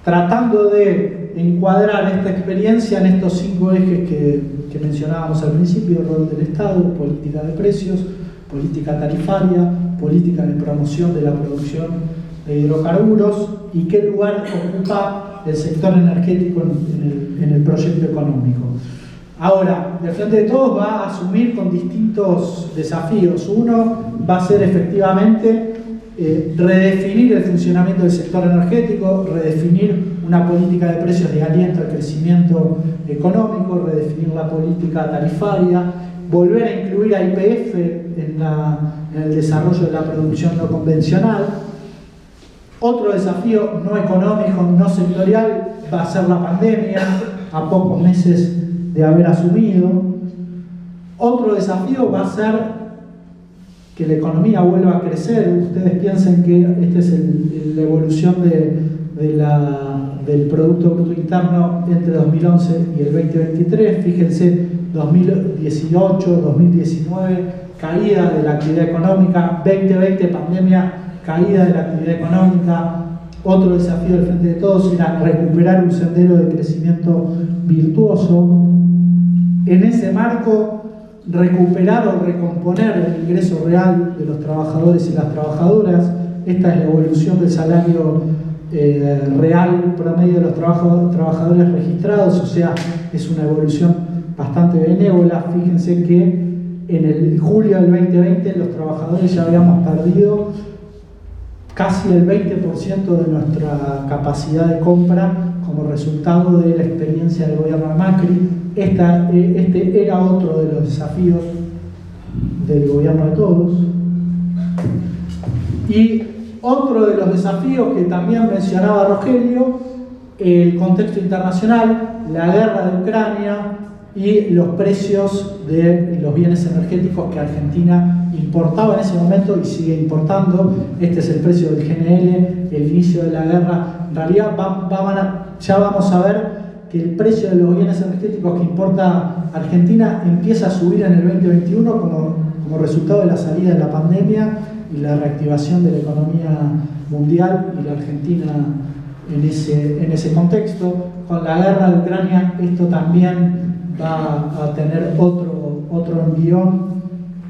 B: tratando de encuadrar esta experiencia en estos 5 ejes que mencionábamos al principio: rol del Estado, política de precios, política tarifaria, política de promoción de la producción de hidrocarburos y qué lugar ocupa el sector energético en el proyecto económico. Ahora, el Frente de Todos va a asumir con distintos desafíos. Uno va a ser efectivamente redefinir el funcionamiento del sector energético, redefinir una política de precios de aliento al crecimiento económico, redefinir la política tarifaria, volver a incluir a YPF en el desarrollo de la producción no convencional. Otro desafío no económico, no sectorial, va a ser la pandemia, a pocos meses de haber asumido. Otro desafío va a ser que la economía vuelva a crecer. Ustedes piensen que esta es la evolución del Producto Bruto Interno entre 2011 y el 2023. Fíjense, 2018, 2019, caída de la actividad económica, 2020, pandemia, caída de la actividad económica. Otro desafío del Frente de Todos era recuperar un sendero de crecimiento virtuoso. En ese marco, recuperar o recomponer el ingreso real de los trabajadores y las trabajadoras. Esta es la evolución del salario real promedio de los trabajadores registrados, o sea, es una evolución bastante benévola. Fíjense que en el julio del 2020 los trabajadores ya habíamos perdido casi el 20% de nuestra capacidad de compra como resultado de la experiencia del gobierno de Macri. Este era otro de los desafíos del gobierno de todos. Y otro de los desafíos que también mencionaba Rogelio, el contexto internacional, la guerra de Ucrania y los precios de los bienes energéticos que Argentina importaba en ese momento y sigue importando. Este es el precio del GNL, el inicio de la guerra. En realidad ya vamos a ver que el precio de los bienes energéticos que importa Argentina empieza a subir en el 2021 como resultado de la salida de la pandemia y la reactivación de la economía mundial, y la Argentina en ese contexto. Con la guerra de Ucrania esto también va a tener otro envión.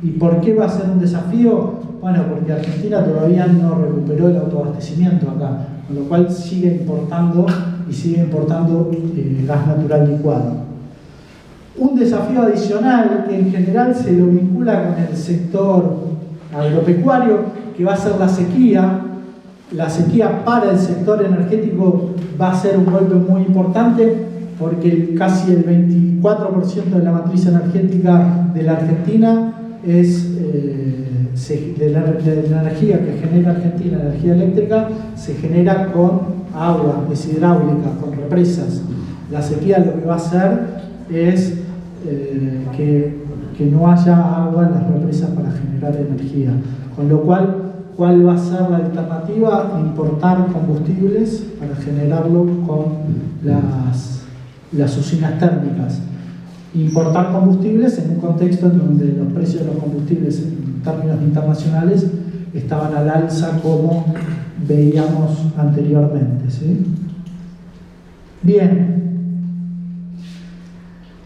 B: ¿Y por qué va a ser un desafío? Bueno, porque Argentina todavía no recuperó el autoabastecimiento acá, con lo cual sigue importando gas natural licuado. Un desafío adicional que en general se lo vincula con el sector agropecuario, que va a ser la sequía. La sequía para el sector energético va a ser un golpe muy importante, porque casi el 24% de la matriz energética de la Argentina es de la energía que genera Argentina, energía eléctrica, se genera con agua, es hidráulica, con represas. La sequía lo que va a hacer es que no haya agua en las represas para generar energía. Con lo cual, ¿cuál va a ser la alternativa? Importar combustibles para generarlo con las usinas térmicas. Importar combustibles en un contexto en donde los precios de los combustibles en términos internacionales estaban al alza, como veíamos anteriormente, ¿sí? Bien,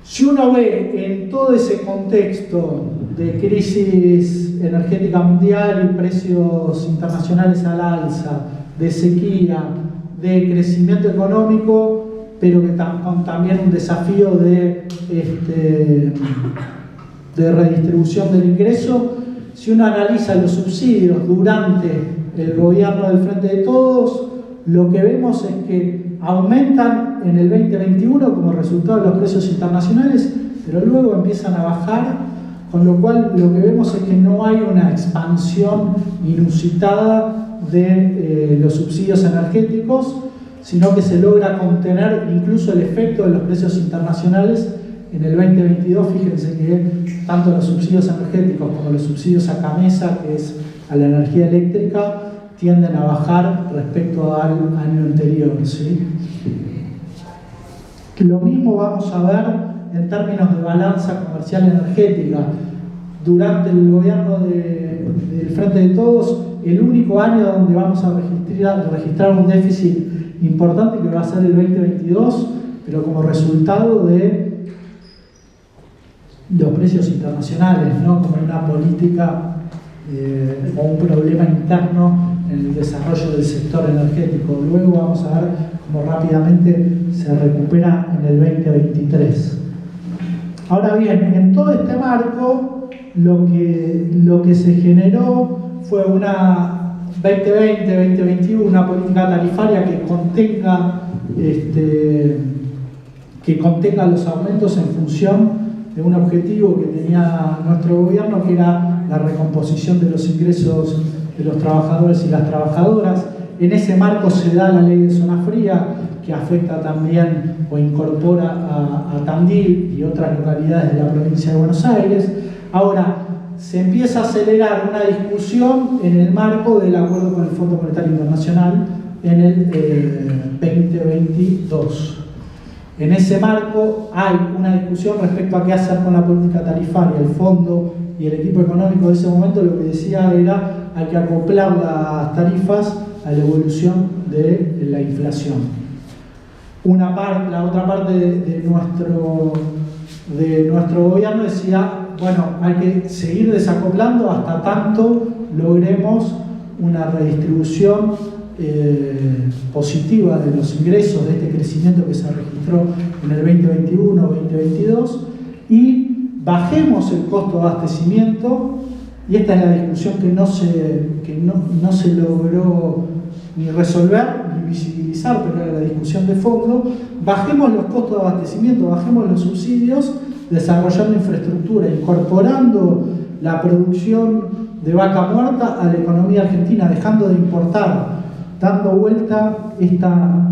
B: si uno ve en todo ese contexto de crisis energética mundial y precios internacionales al alza, de sequía, de crecimiento económico, pero que con también un desafío de redistribución del ingreso, si uno analiza los subsidios durante el gobierno del Frente de Todos, lo que vemos es que aumentan en el 2021 como resultado de los precios internacionales, pero luego empiezan a bajar, con lo cual lo que vemos es que no hay una expansión inusitada de los subsidios energéticos, sino que se logra contener incluso el efecto de los precios internacionales. En el 2022, fíjense que tanto los subsidios energéticos como los subsidios a CAMESA, que es a la energía eléctrica, tienden a bajar respecto al año anterior, ¿sí? Lo mismo vamos a ver en términos de balanza comercial energética. Durante el gobierno del Frente de Todos, el único año donde vamos a registrar un déficit importante, que va a ser el 2022, pero como resultado de los precios internacionales, no como una política o un problema interno en el desarrollo del sector energético. Luego vamos a ver cómo rápidamente se recupera en el 2023. Ahora bien, en todo este marco, lo que se generó fue una 2020-2021, una política tarifaria que contenga los aumentos en función de un objetivo que tenía nuestro gobierno, que era la recomposición de los ingresos de los trabajadores y las trabajadoras. En ese marco se da la ley de zona fría, que afecta también o incorpora a Tandil y otras localidades de la provincia de Buenos Aires. Ahora, se empieza a acelerar una discusión en el marco del acuerdo con el Fondo Monetario Internacional en el 2022. En ese marco hay una discusión respecto a qué hacer con la política tarifaria. El fondo y el equipo económico de ese momento lo que decía era hay que acoplar las tarifas a la evolución de la inflación. La otra parte de nuestro gobierno decía, bueno, hay que seguir desacoplando hasta tanto logremos una redistribución positiva de los ingresos de este crecimiento que se registró en el 2021-2022 y bajemos el costo de abastecimiento. Y esta es la discusión que no se logró ni resolver ni visibilizar, pero era la discusión de fondo. Bajemos los costos de abastecimiento, bajemos los subsidios, desarrollando infraestructura, incorporando la producción de vaca muerta a la economía argentina, dejando de importar, dando vuelta esta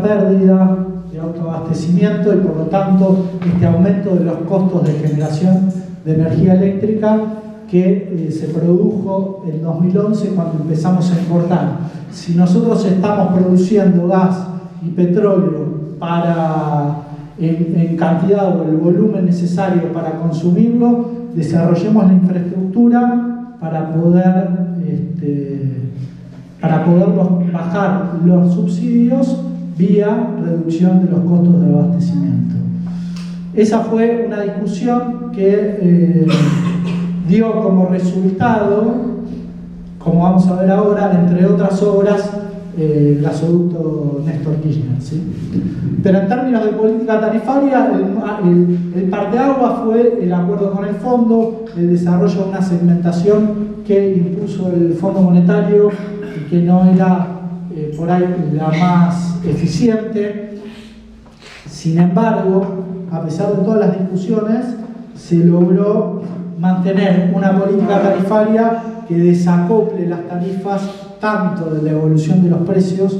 B: pérdida de autoabastecimiento y por lo tanto este aumento de los costos de generación de energía eléctrica que se produjo en 2011 cuando empezamos a importar. Si nosotros estamos produciendo gas y petróleo en cantidad o el volumen necesario para consumirlo, desarrollemos la infraestructura para poder bajar los subsidios vía reducción de los costos de abastecimiento. Esa fue una discusión que dio como resultado, como vamos a ver ahora, entre otras obras, el gasoducto Néstor Kirchner, ¿sí? Pero en términos de política tarifaria, el parteaguas fue el acuerdo con el fondo, el desarrollo de una segmentación que impuso el Fondo Monetario y que no era por ahí la más eficiente. Sin embargo, a pesar de todas las discusiones, se logró mantener una política tarifaria que desacople las tarifas tanto de la evolución de los precios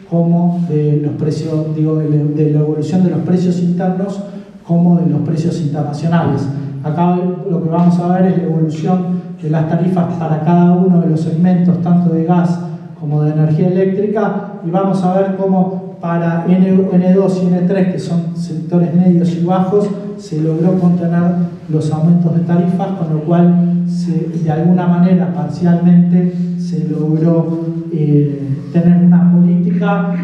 B: como de los precios, de la evolución de los precios internos como de los precios internacionales. Acá lo que vamos a ver es la evolución de las tarifas para cada uno de los segmentos, tanto de gas como de energía eléctrica, y vamos a ver cómo para N2 y N3, que son sectores medios y bajos, se logró contener los aumentos de tarifas, con lo cual de alguna manera parcialmente se logró tener una política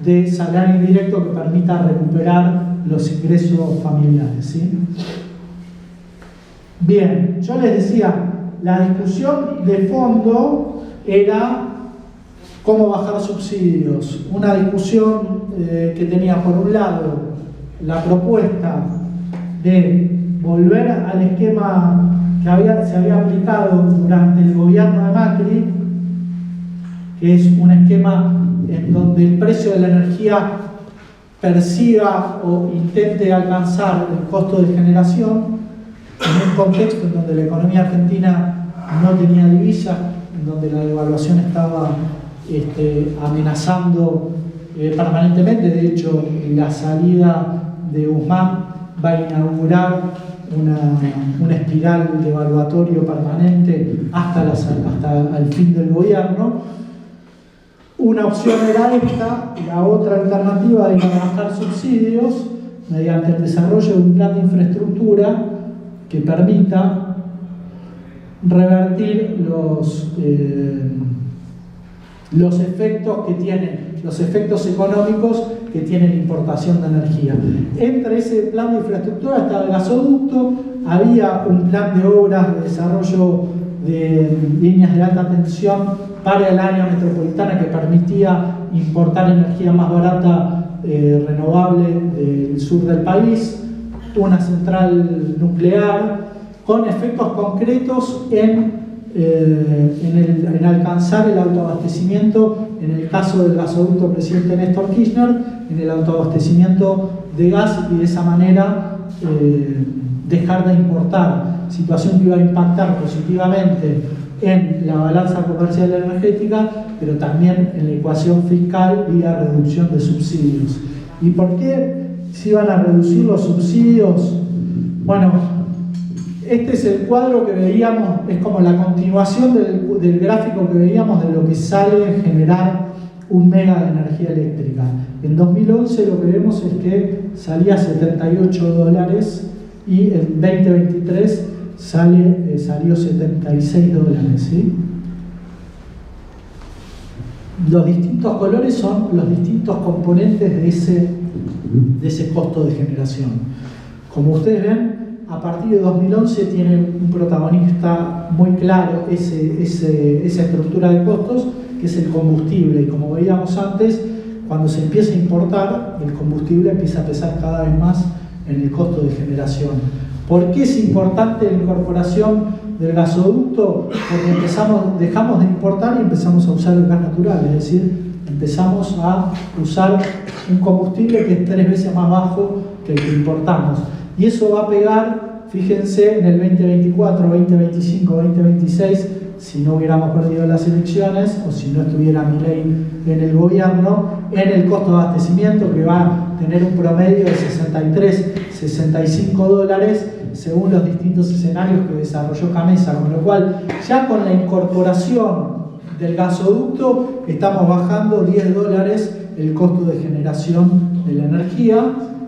B: de salario indirecto que permita recuperar los ingresos familiares, ¿sí? Bien, yo les decía, la discusión de fondo era cómo bajar subsidios. Una discusión que tenía por un lado la propuesta de volver al esquema que se había aplicado durante el gobierno de Macri, que es un esquema en donde el precio de la energía persiga o intente alcanzar el costo de generación, en un contexto en donde la economía argentina no tenía divisa, en donde la devaluación estaba amenazando permanentemente. De hecho, la salida de Guzmán va a inaugurar una espiral devaluatorio permanente hasta el fin del gobierno. Una opción era esta, la otra alternativa era bajar subsidios mediante el desarrollo de un plan de infraestructura que permita revertir los efectos que tiene, los efectos económicos que tiene la importación de energía. Entre ese plan de infraestructura estaba el gasoducto, había un plan de obras de desarrollo de líneas de alta tensión para el área metropolitana que permitía importar energía más barata renovable del sur del país, una central nuclear con efectos concretos en alcanzar el autoabastecimiento, en el caso del gasoducto presidente Néstor Kirchner, en el autoabastecimiento de gas y de esa manera dejar de importar, situación que iba a impactar positivamente en la balanza comercial energética, pero también en la ecuación fiscal vía reducción de subsidios. ¿Y por qué se iban a reducir los subsidios? Bueno, este es el cuadro que veíamos, es como la continuación del gráfico que veíamos de lo que sale en generar un mega de energía eléctrica. En 2011 lo que vemos es que salía $78 y en 2023 salió $76, ¿sí? Los distintos colores son los distintos componentes de ese costo de generación. Como ustedes ven, a partir de 2011 tiene un protagonista muy claro esa estructura de costos, que es el combustible. Y como veíamos antes, cuando se empieza a importar, el combustible empieza a pesar cada vez más en el costo de generación. ¿Por qué es importante la incorporación del gasoducto? Porque dejamos de importar y empezamos a usar el gas natural, es decir, empezamos a usar un combustible que es 3 veces más bajo que el que importamos. Y eso va a pegar, fíjense, en el 2024, 2025, 2026, si no hubiéramos perdido las elecciones o si no estuviera Milei en el gobierno, en el costo de abastecimiento, que va a tener un promedio de 63, $65 según los distintos escenarios que desarrolló Gamesa, con lo cual ya con la incorporación del gasoducto estamos bajando $10 el costo de generación de la energía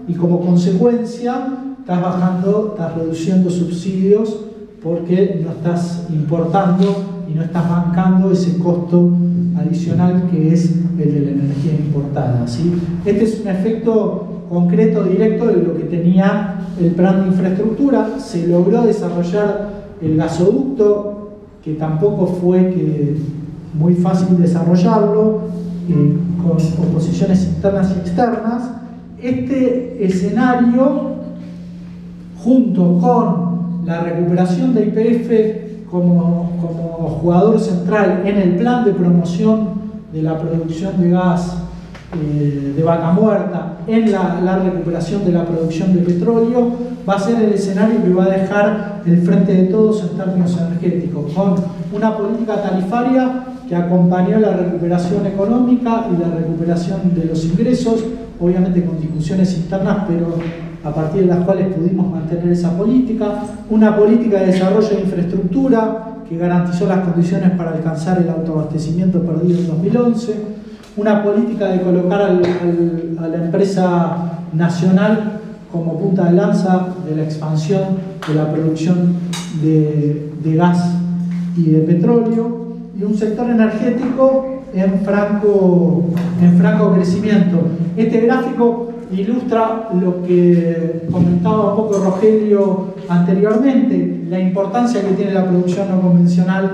B: y como consecuencia estás reduciendo subsidios porque no estás importando y no estás bancando ese costo adicional que es el de la energía importada, ¿sí? Este es un efecto concreto, directo de lo que tenía el plan de infraestructura. Se logró desarrollar el gasoducto, que tampoco fue muy fácil desarrollarlo, con oposiciones internas y externas. Este escenario, junto con la recuperación de YPF como jugador central en el plan de promoción de la producción de gas de Vaca Muerta, en la recuperación de la producción de petróleo, va a ser el escenario que va a dejar el frente de todos en términos energéticos, con una política tarifaria que acompañó la recuperación económica y la recuperación de los ingresos, obviamente con discusiones internas, pero a partir de las cuales pudimos mantener esa política, una política de desarrollo de infraestructura que garantizó las condiciones para alcanzar el autoabastecimiento perdido en 2011, una política de colocar a la empresa nacional como punta de lanza de la expansión de la producción de gas y de petróleo, y un sector energético en franco crecimiento. Este gráfico ilustra lo que comentaba un poco Rogelio anteriormente, la importancia que tiene la producción no convencional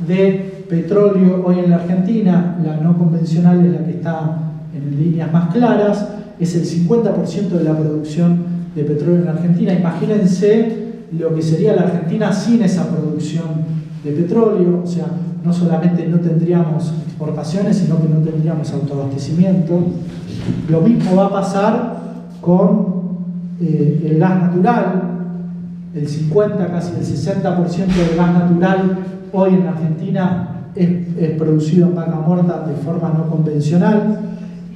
B: de petróleo hoy en la Argentina. La no convencional es la que está en líneas más claras, es el 50% de la producción de petróleo en la Argentina. Imagínense lo que sería la Argentina sin esa producción de petróleo, o sea, no solamente no tendríamos exportaciones, sino que no tendríamos autoabastecimiento. Lo mismo va a pasar con el gas natural. El 50, casi el 60% del gas natural hoy en Argentina es producido en Vaca Muerta de forma no convencional.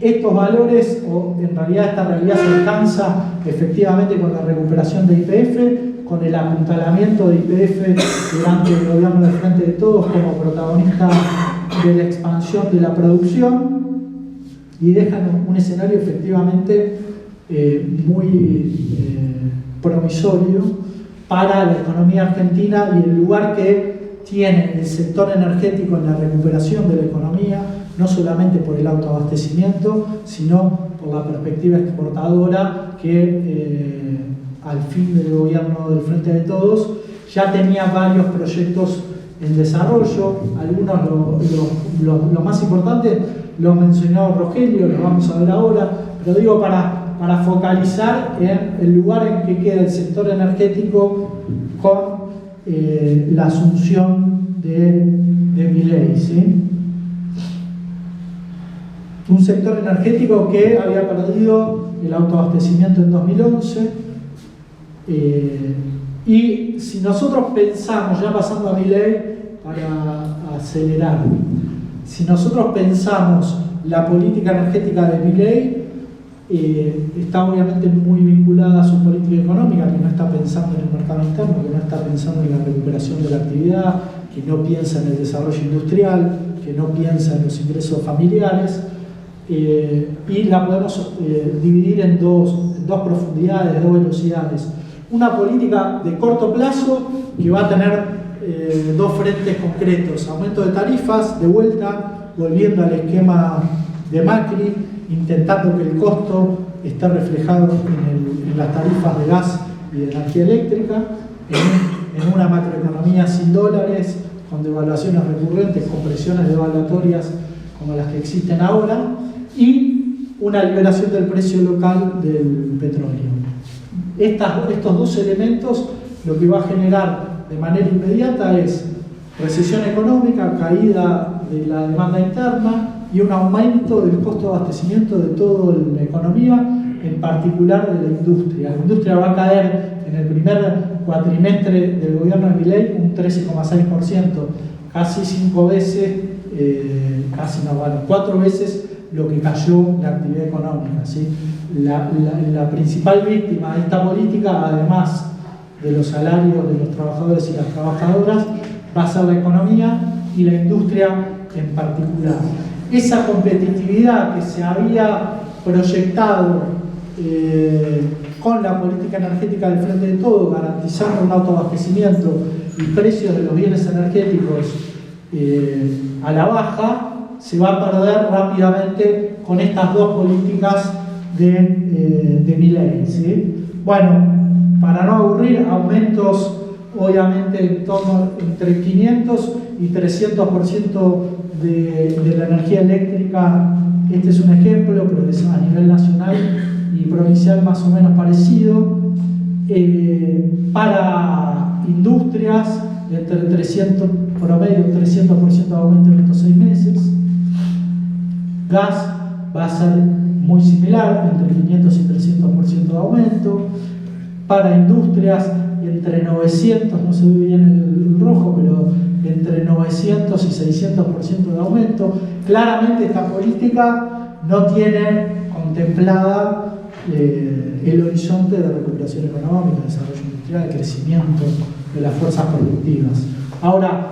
B: Estos valores, o en realidad esta realidad se alcanza efectivamente con la recuperación de YPF, con el apuntalamiento de YPF durante el gobierno del Frente de Todos como protagonista de la expansión de la producción y dejan un escenario efectivamente muy promisorio para la economía argentina y el lugar que tiene el sector energético en la recuperación de la economía, no solamente por el autoabastecimiento, sino por la perspectiva exportadora que al fin del gobierno del Frente de Todos ya tenía varios proyectos en desarrollo. Algunos, los más importantes, los mencionó Rogelio, los vamos a ver ahora, pero digo para focalizar en el lugar en que queda el sector energético con la asunción de Milei, ¿sí? Un sector energético que había perdido el autoabastecimiento en 2011 y si nosotros pensamos, ya pasando a Milei para acelerar, si nosotros pensamos la política energética de Milei, está obviamente muy vinculada a su política económica, que no está pensando en el mercado interno, que no está pensando en la recuperación de la actividad, que no piensa en el desarrollo industrial, que no piensa en los ingresos familiares, y la podemos dividir en dos profundidades, dos velocidades. Una política de corto plazo que va a tener dos frentes concretos: aumento de tarifas, de vuelta, volviendo al esquema de Macri, intentando que el costo esté reflejado en las tarifas de gas y de energía eléctrica, en una macroeconomía sin dólares, con devaluaciones recurrentes, con presiones devaluatorias como las que existen ahora, y una liberación del precio local del petróleo. Estos dos elementos lo que va a generar de manera inmediata es recesión económica, caída de la demanda interna y un aumento del costo de abastecimiento de toda la economía, en particular de la industria. La industria va a caer en el primer cuatrimestre del gobierno de Milei un 13,6%, casi 5 veces, cuatro veces lo que cayó la actividad económica, ¿sí? La principal víctima de esta política, además de los salarios de los trabajadores y las trabajadoras, va a ser la economía y la industria en particular. Esa competitividad que se había proyectado con la política energética del Frente de Todos, garantizando un autoabastecimiento y precios de los bienes energéticos a la baja, se va a perder rápidamente con estas dos políticas de Milei, ¿sí? Bueno, para no aburrir, aumentos obviamente en torno entre 500 y 300% de la energía eléctrica. Este es un ejemplo, pero es a nivel nacional y provincial más o menos parecido. Para industrias, entre 300 promedio, 300% de aumento en estos 6 meses. Gas va a ser muy similar, entre 500 y 300% de aumento. Para industrias, entre 900, no se ve bien el rojo, pero entre 900 y 600% de aumento. Claramente esta política no tiene contemplada el horizonte de recuperación económica, desarrollo industrial, crecimiento de las fuerzas productivas. Ahora,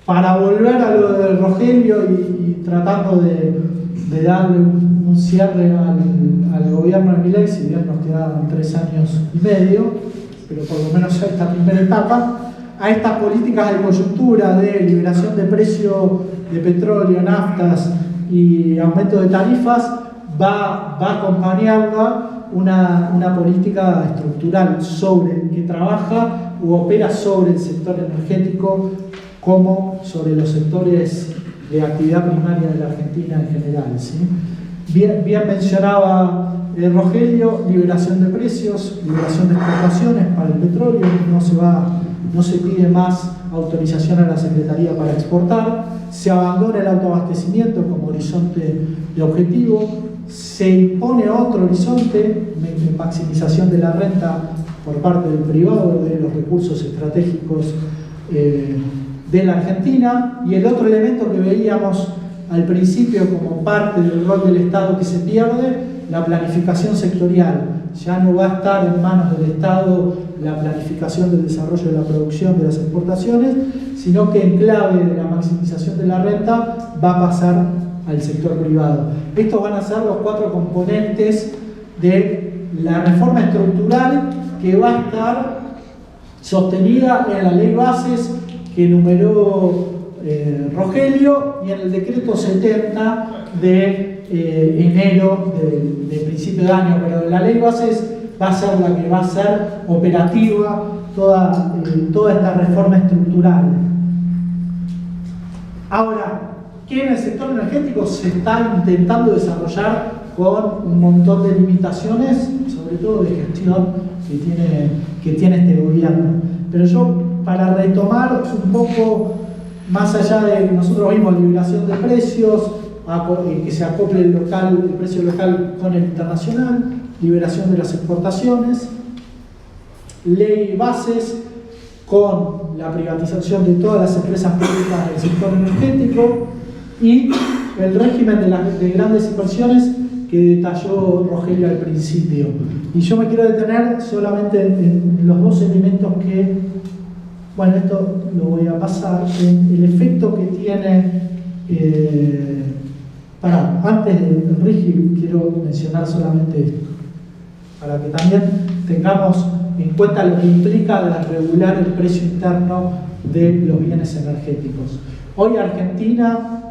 B: para volver a lo de Rogelio y tratando de darle un cierre al gobierno de Milei, si bien nos quedaban 3 años y medio, pero por lo menos a esta primera etapa, a estas políticas de coyuntura de liberación de precio de petróleo, naftas y aumento de tarifas, va a acompañarla una política estructural que trabaja u opera sobre el sector energético como sobre los sectores de actividad primaria de la Argentina en general, ¿sí? Bien mencionaba Rogelio, liberación de precios, liberación de exportaciones para el petróleo, no se pide más autorización a la Secretaría para exportar, se abandona el autoabastecimiento como horizonte de objetivo, se impone otro horizonte de maximización de la renta por parte del privado de los recursos estratégicos de la Argentina, y el otro elemento que veíamos al principio como parte del rol del Estado que se pierde, la planificación sectorial. Ya no va a estar en manos del Estado la planificación del desarrollo de la producción de las exportaciones, sino que en clave de la maximización de la renta va a pasar al sector privado. Estos van a ser los 4 componentes de la reforma estructural que va a estar sostenida en la ley bases que enumeró Rogelio y en el decreto 70 de enero de principio de año, pero la ley bases va a ser la que va a ser operativa toda esta reforma estructural. Ahora, que en el sector energético se está intentando desarrollar con un montón de limitaciones, sobre todo de gestión que tiene este gobierno. Pero yo, para retomar un poco más allá de nosotros vimos liberación de precios, que se acople el precio local con el internacional, liberación de las exportaciones, ley bases con la privatización de todas las empresas públicas del sector energético y el régimen de grandes inversiones que detalló Rogelio al principio. Y yo me quiero detener solamente en los 2 elementos que, bueno, esto lo voy a pasar, en el efecto que tiene. Antes de Enrique, quiero mencionar solamente esto, para que también tengamos en cuenta lo que implica regular el precio interno de los bienes energéticos. Hoy Argentina,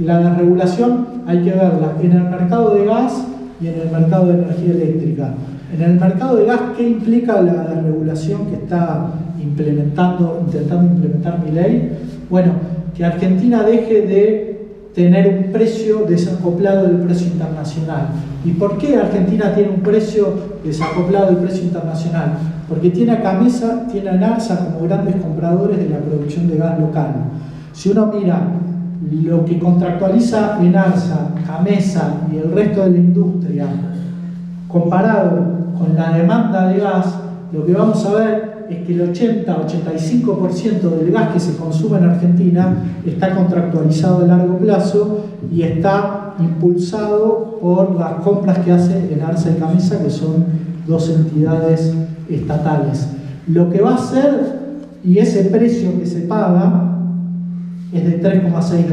B: la desregulación hay que verla en el mercado de gas y en el mercado de energía eléctrica. En el mercado de gas, ¿qué implica la desregulación que está intentando implementar Milei? Bueno, que Argentina deje de tener un precio desacoplado del precio internacional. ¿Y por qué Argentina tiene un precio desacoplado del precio internacional? Porque tiene a Camesa, tiene a Enarsa como grandes compradores de la producción de gas local. Si uno mira lo que contractualiza Enarsa, Camesa y el resto de la industria, comparado con la demanda de gas, lo que vamos a ver es que el 80-85% del gas que se consume en Argentina está contractualizado a largo plazo y está impulsado por las compras que hace Enarsa y Camesa, que son 2 entidades estatales. Lo que va a hacer, y ese precio que se paga, es de $3,6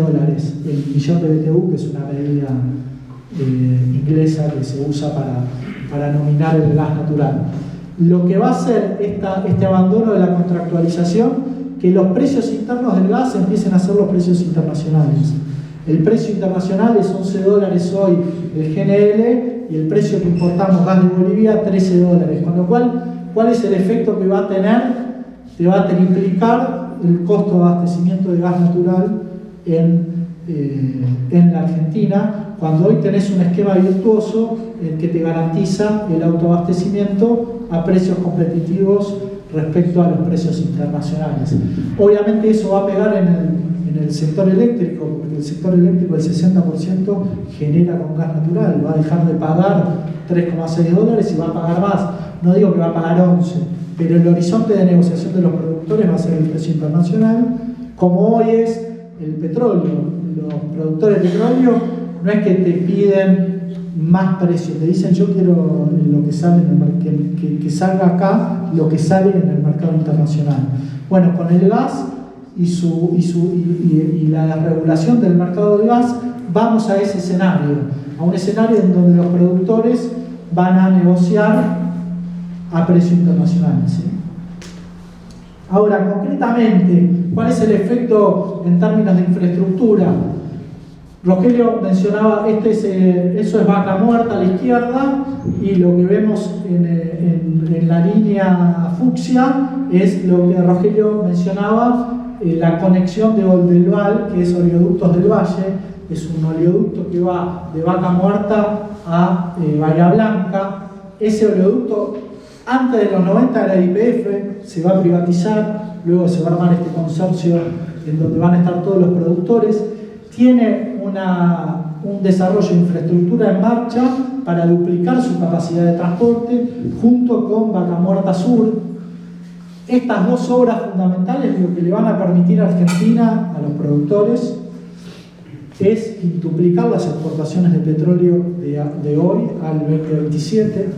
B: el millón de BTU, que es una medida inglesa que se usa para nominar el gas natural. Lo que va a hacer este abandono de la contractualización, que los precios internos del gas empiecen a ser los precios internacionales. El precio internacional es $11 hoy el GNL y el precio que importamos gas de Bolivia $13. Con lo cual, ¿cuál es el efecto que va a tener? Te va a triplicar el costo de abastecimiento de gas natural en la Argentina, cuando hoy tenés un esquema virtuoso que te garantiza el autoabastecimiento a precios competitivos respecto a los precios internacionales. Obviamente eso va a pegar en el sector eléctrico, porque el sector eléctrico el 60% genera con gas natural, va a dejar de pagar $3,6 y va a pagar más. No digo que va a pagar 11, pero el horizonte de negociación de los productores va a ser el precio internacional, como hoy es el petróleo. Los productores de petróleo no es que te piden más precios, te dicen yo quiero lo que sale que salga acá, lo que sale en el mercado internacional. Bueno, con el gas y la desregulación del mercado de gas, vamos a ese escenario, a un escenario en donde los productores van a negociar a precio internacional, ¿sí? Ahora, concretamente, ¿cuál es el efecto en términos de infraestructura? Rogelio mencionaba, eso es vaca muerta a la izquierda, y lo que vemos en la línea fucsia es lo que Rogelio mencionaba, la conexión de Oldelval, que es Oleoductos del Valle. Es un oleoducto que va de Vaca Muerta a Bahía Blanca. Ese oleoducto, antes de los 90 era YPF, se va a privatizar, luego se va a armar este consorcio en donde van a estar todos los productores. Tiene un desarrollo de infraestructura en marcha para duplicar su capacidad de transporte junto con Vaca Muerta Sur. Estas 2 obras fundamentales lo que le van a permitir a Argentina, a los productores, es duplicar las exportaciones de petróleo de hoy al 2027.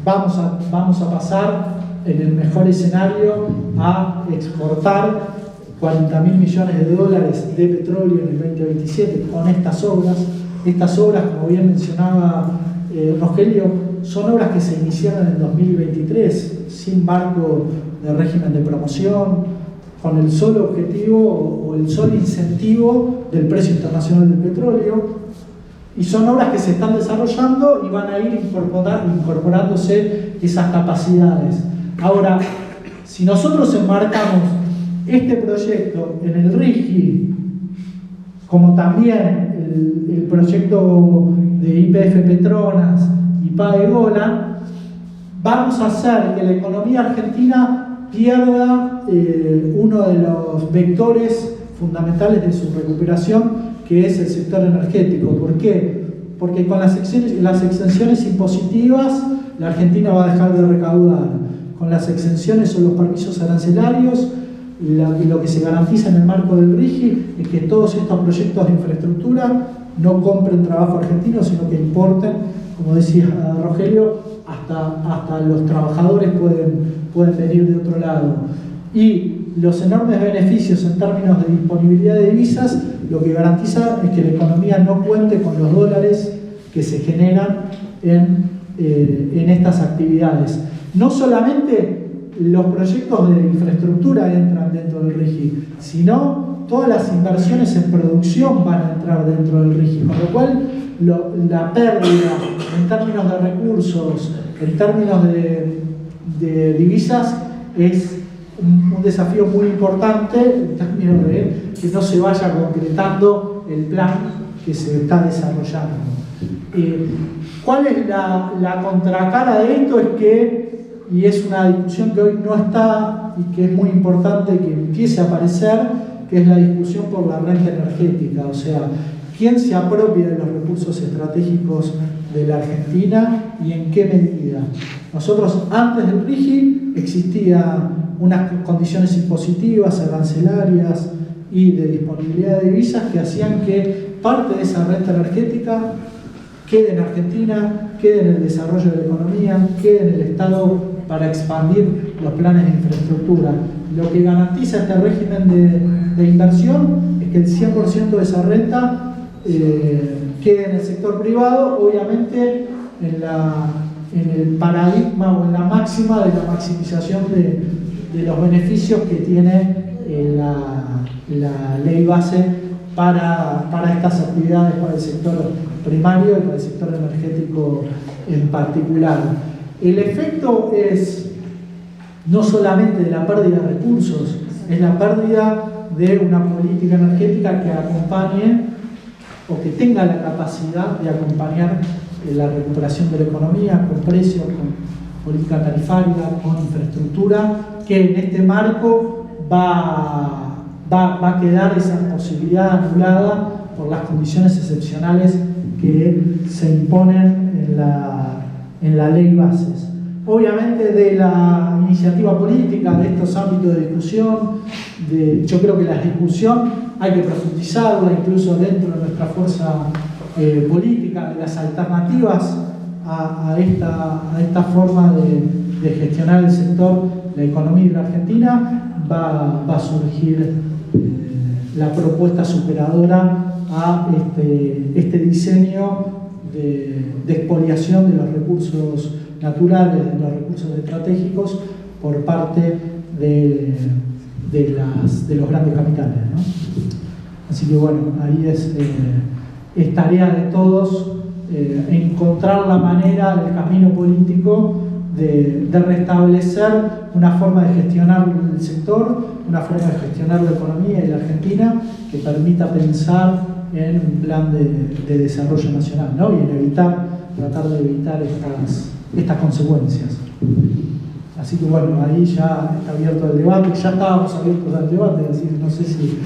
B: Vamos a pasar en el mejor escenario a exportar 40.000 millones de dólares de petróleo en el 2027 con estas obras. Estas obras, como bien mencionaba Rogelio, son obras que se iniciaron en 2023 sin marco de régimen de promoción, con el solo objetivo o el solo incentivo del precio internacional del petróleo, y son obras que se están desarrollando y van a ir incorporándose esas capacidades. Ahora, si nosotros enmarcamos este proyecto en el RIGI, como también el proyecto de YPF Petronas y PAE Golan, vamos a hacer que la economía argentina pierda uno de los vectores fundamentales de su recuperación, que es el sector energético. ¿Por qué? Porque con las exenciones impositivas la Argentina va a dejar de recaudar. Con las exenciones o los permisos arancelarios, lo que se garantiza en el marco del RIGI es que todos estos proyectos de infraestructura no compren trabajo argentino, sino que importen, como decía Rogelio, hasta los trabajadores pueden venir de otro lado. Y los enormes beneficios en términos de disponibilidad de divisas lo que garantiza es que la economía no cuente con los dólares que se generan en estas actividades. No solamente los proyectos de infraestructura entran dentro del RIGI, sino todas las inversiones en producción van a entrar dentro del RIGI, con lo cual la pérdida en términos de recursos, en términos de divisas, es un desafío muy importante en términos de que no se vaya concretando el plan que se está desarrollando. ¿Cuál es la contracara de esto? Es que, y es una discusión que hoy no está y que es muy importante que empiece a aparecer, que es la discusión por la renta energética, o sea, quién se apropia de los recursos estratégicos de la Argentina y en qué medida. Nosotros, antes del RIGI, existían unas condiciones impositivas, arancelarias y de disponibilidad de divisas que hacían que parte de esa renta energética quede en Argentina, quede en el desarrollo de la economía, quede en el Estado para expandir los planes de infraestructura. Lo que garantiza este régimen de inversión es que el 100% de esa renta quede en el sector privado, obviamente en el paradigma o en la máxima de la maximización de los beneficios que tiene la ley base para estas actividades, para el sector primario y para el sector energético en particular. El efecto es no solamente de la pérdida de recursos, es la pérdida de una política energética que acompañe o que tenga la capacidad de acompañar la recuperación de la economía con precios, con política tarifaria, con infraestructura, que en este marco va a quedar esa posibilidad anulada por las condiciones excepcionales que se imponen en la ley bases. Obviamente de la iniciativa política, de estos ámbitos de discusión, yo creo que la discusión hay que profundizarla incluso dentro de nuestra fuerza política, de las alternativas a esta forma de gestionar el sector, la economía de la Argentina, va a surgir la propuesta superadora a este diseño de expoliación de los recursos naturales, de los recursos estratégicos por parte de los grandes capitales, ¿no? Así que bueno, ahí es tarea de todos encontrar la manera, el camino político de restablecer una forma de gestionar el sector, una forma de gestionar la economía y la Argentina que permita pensar en un plan de desarrollo nacional, ¿no? Y en tratar de evitar estas consecuencias. Así que bueno, ahí ya está abierto el debate, ya estábamos abiertos al debate, así que no sé si...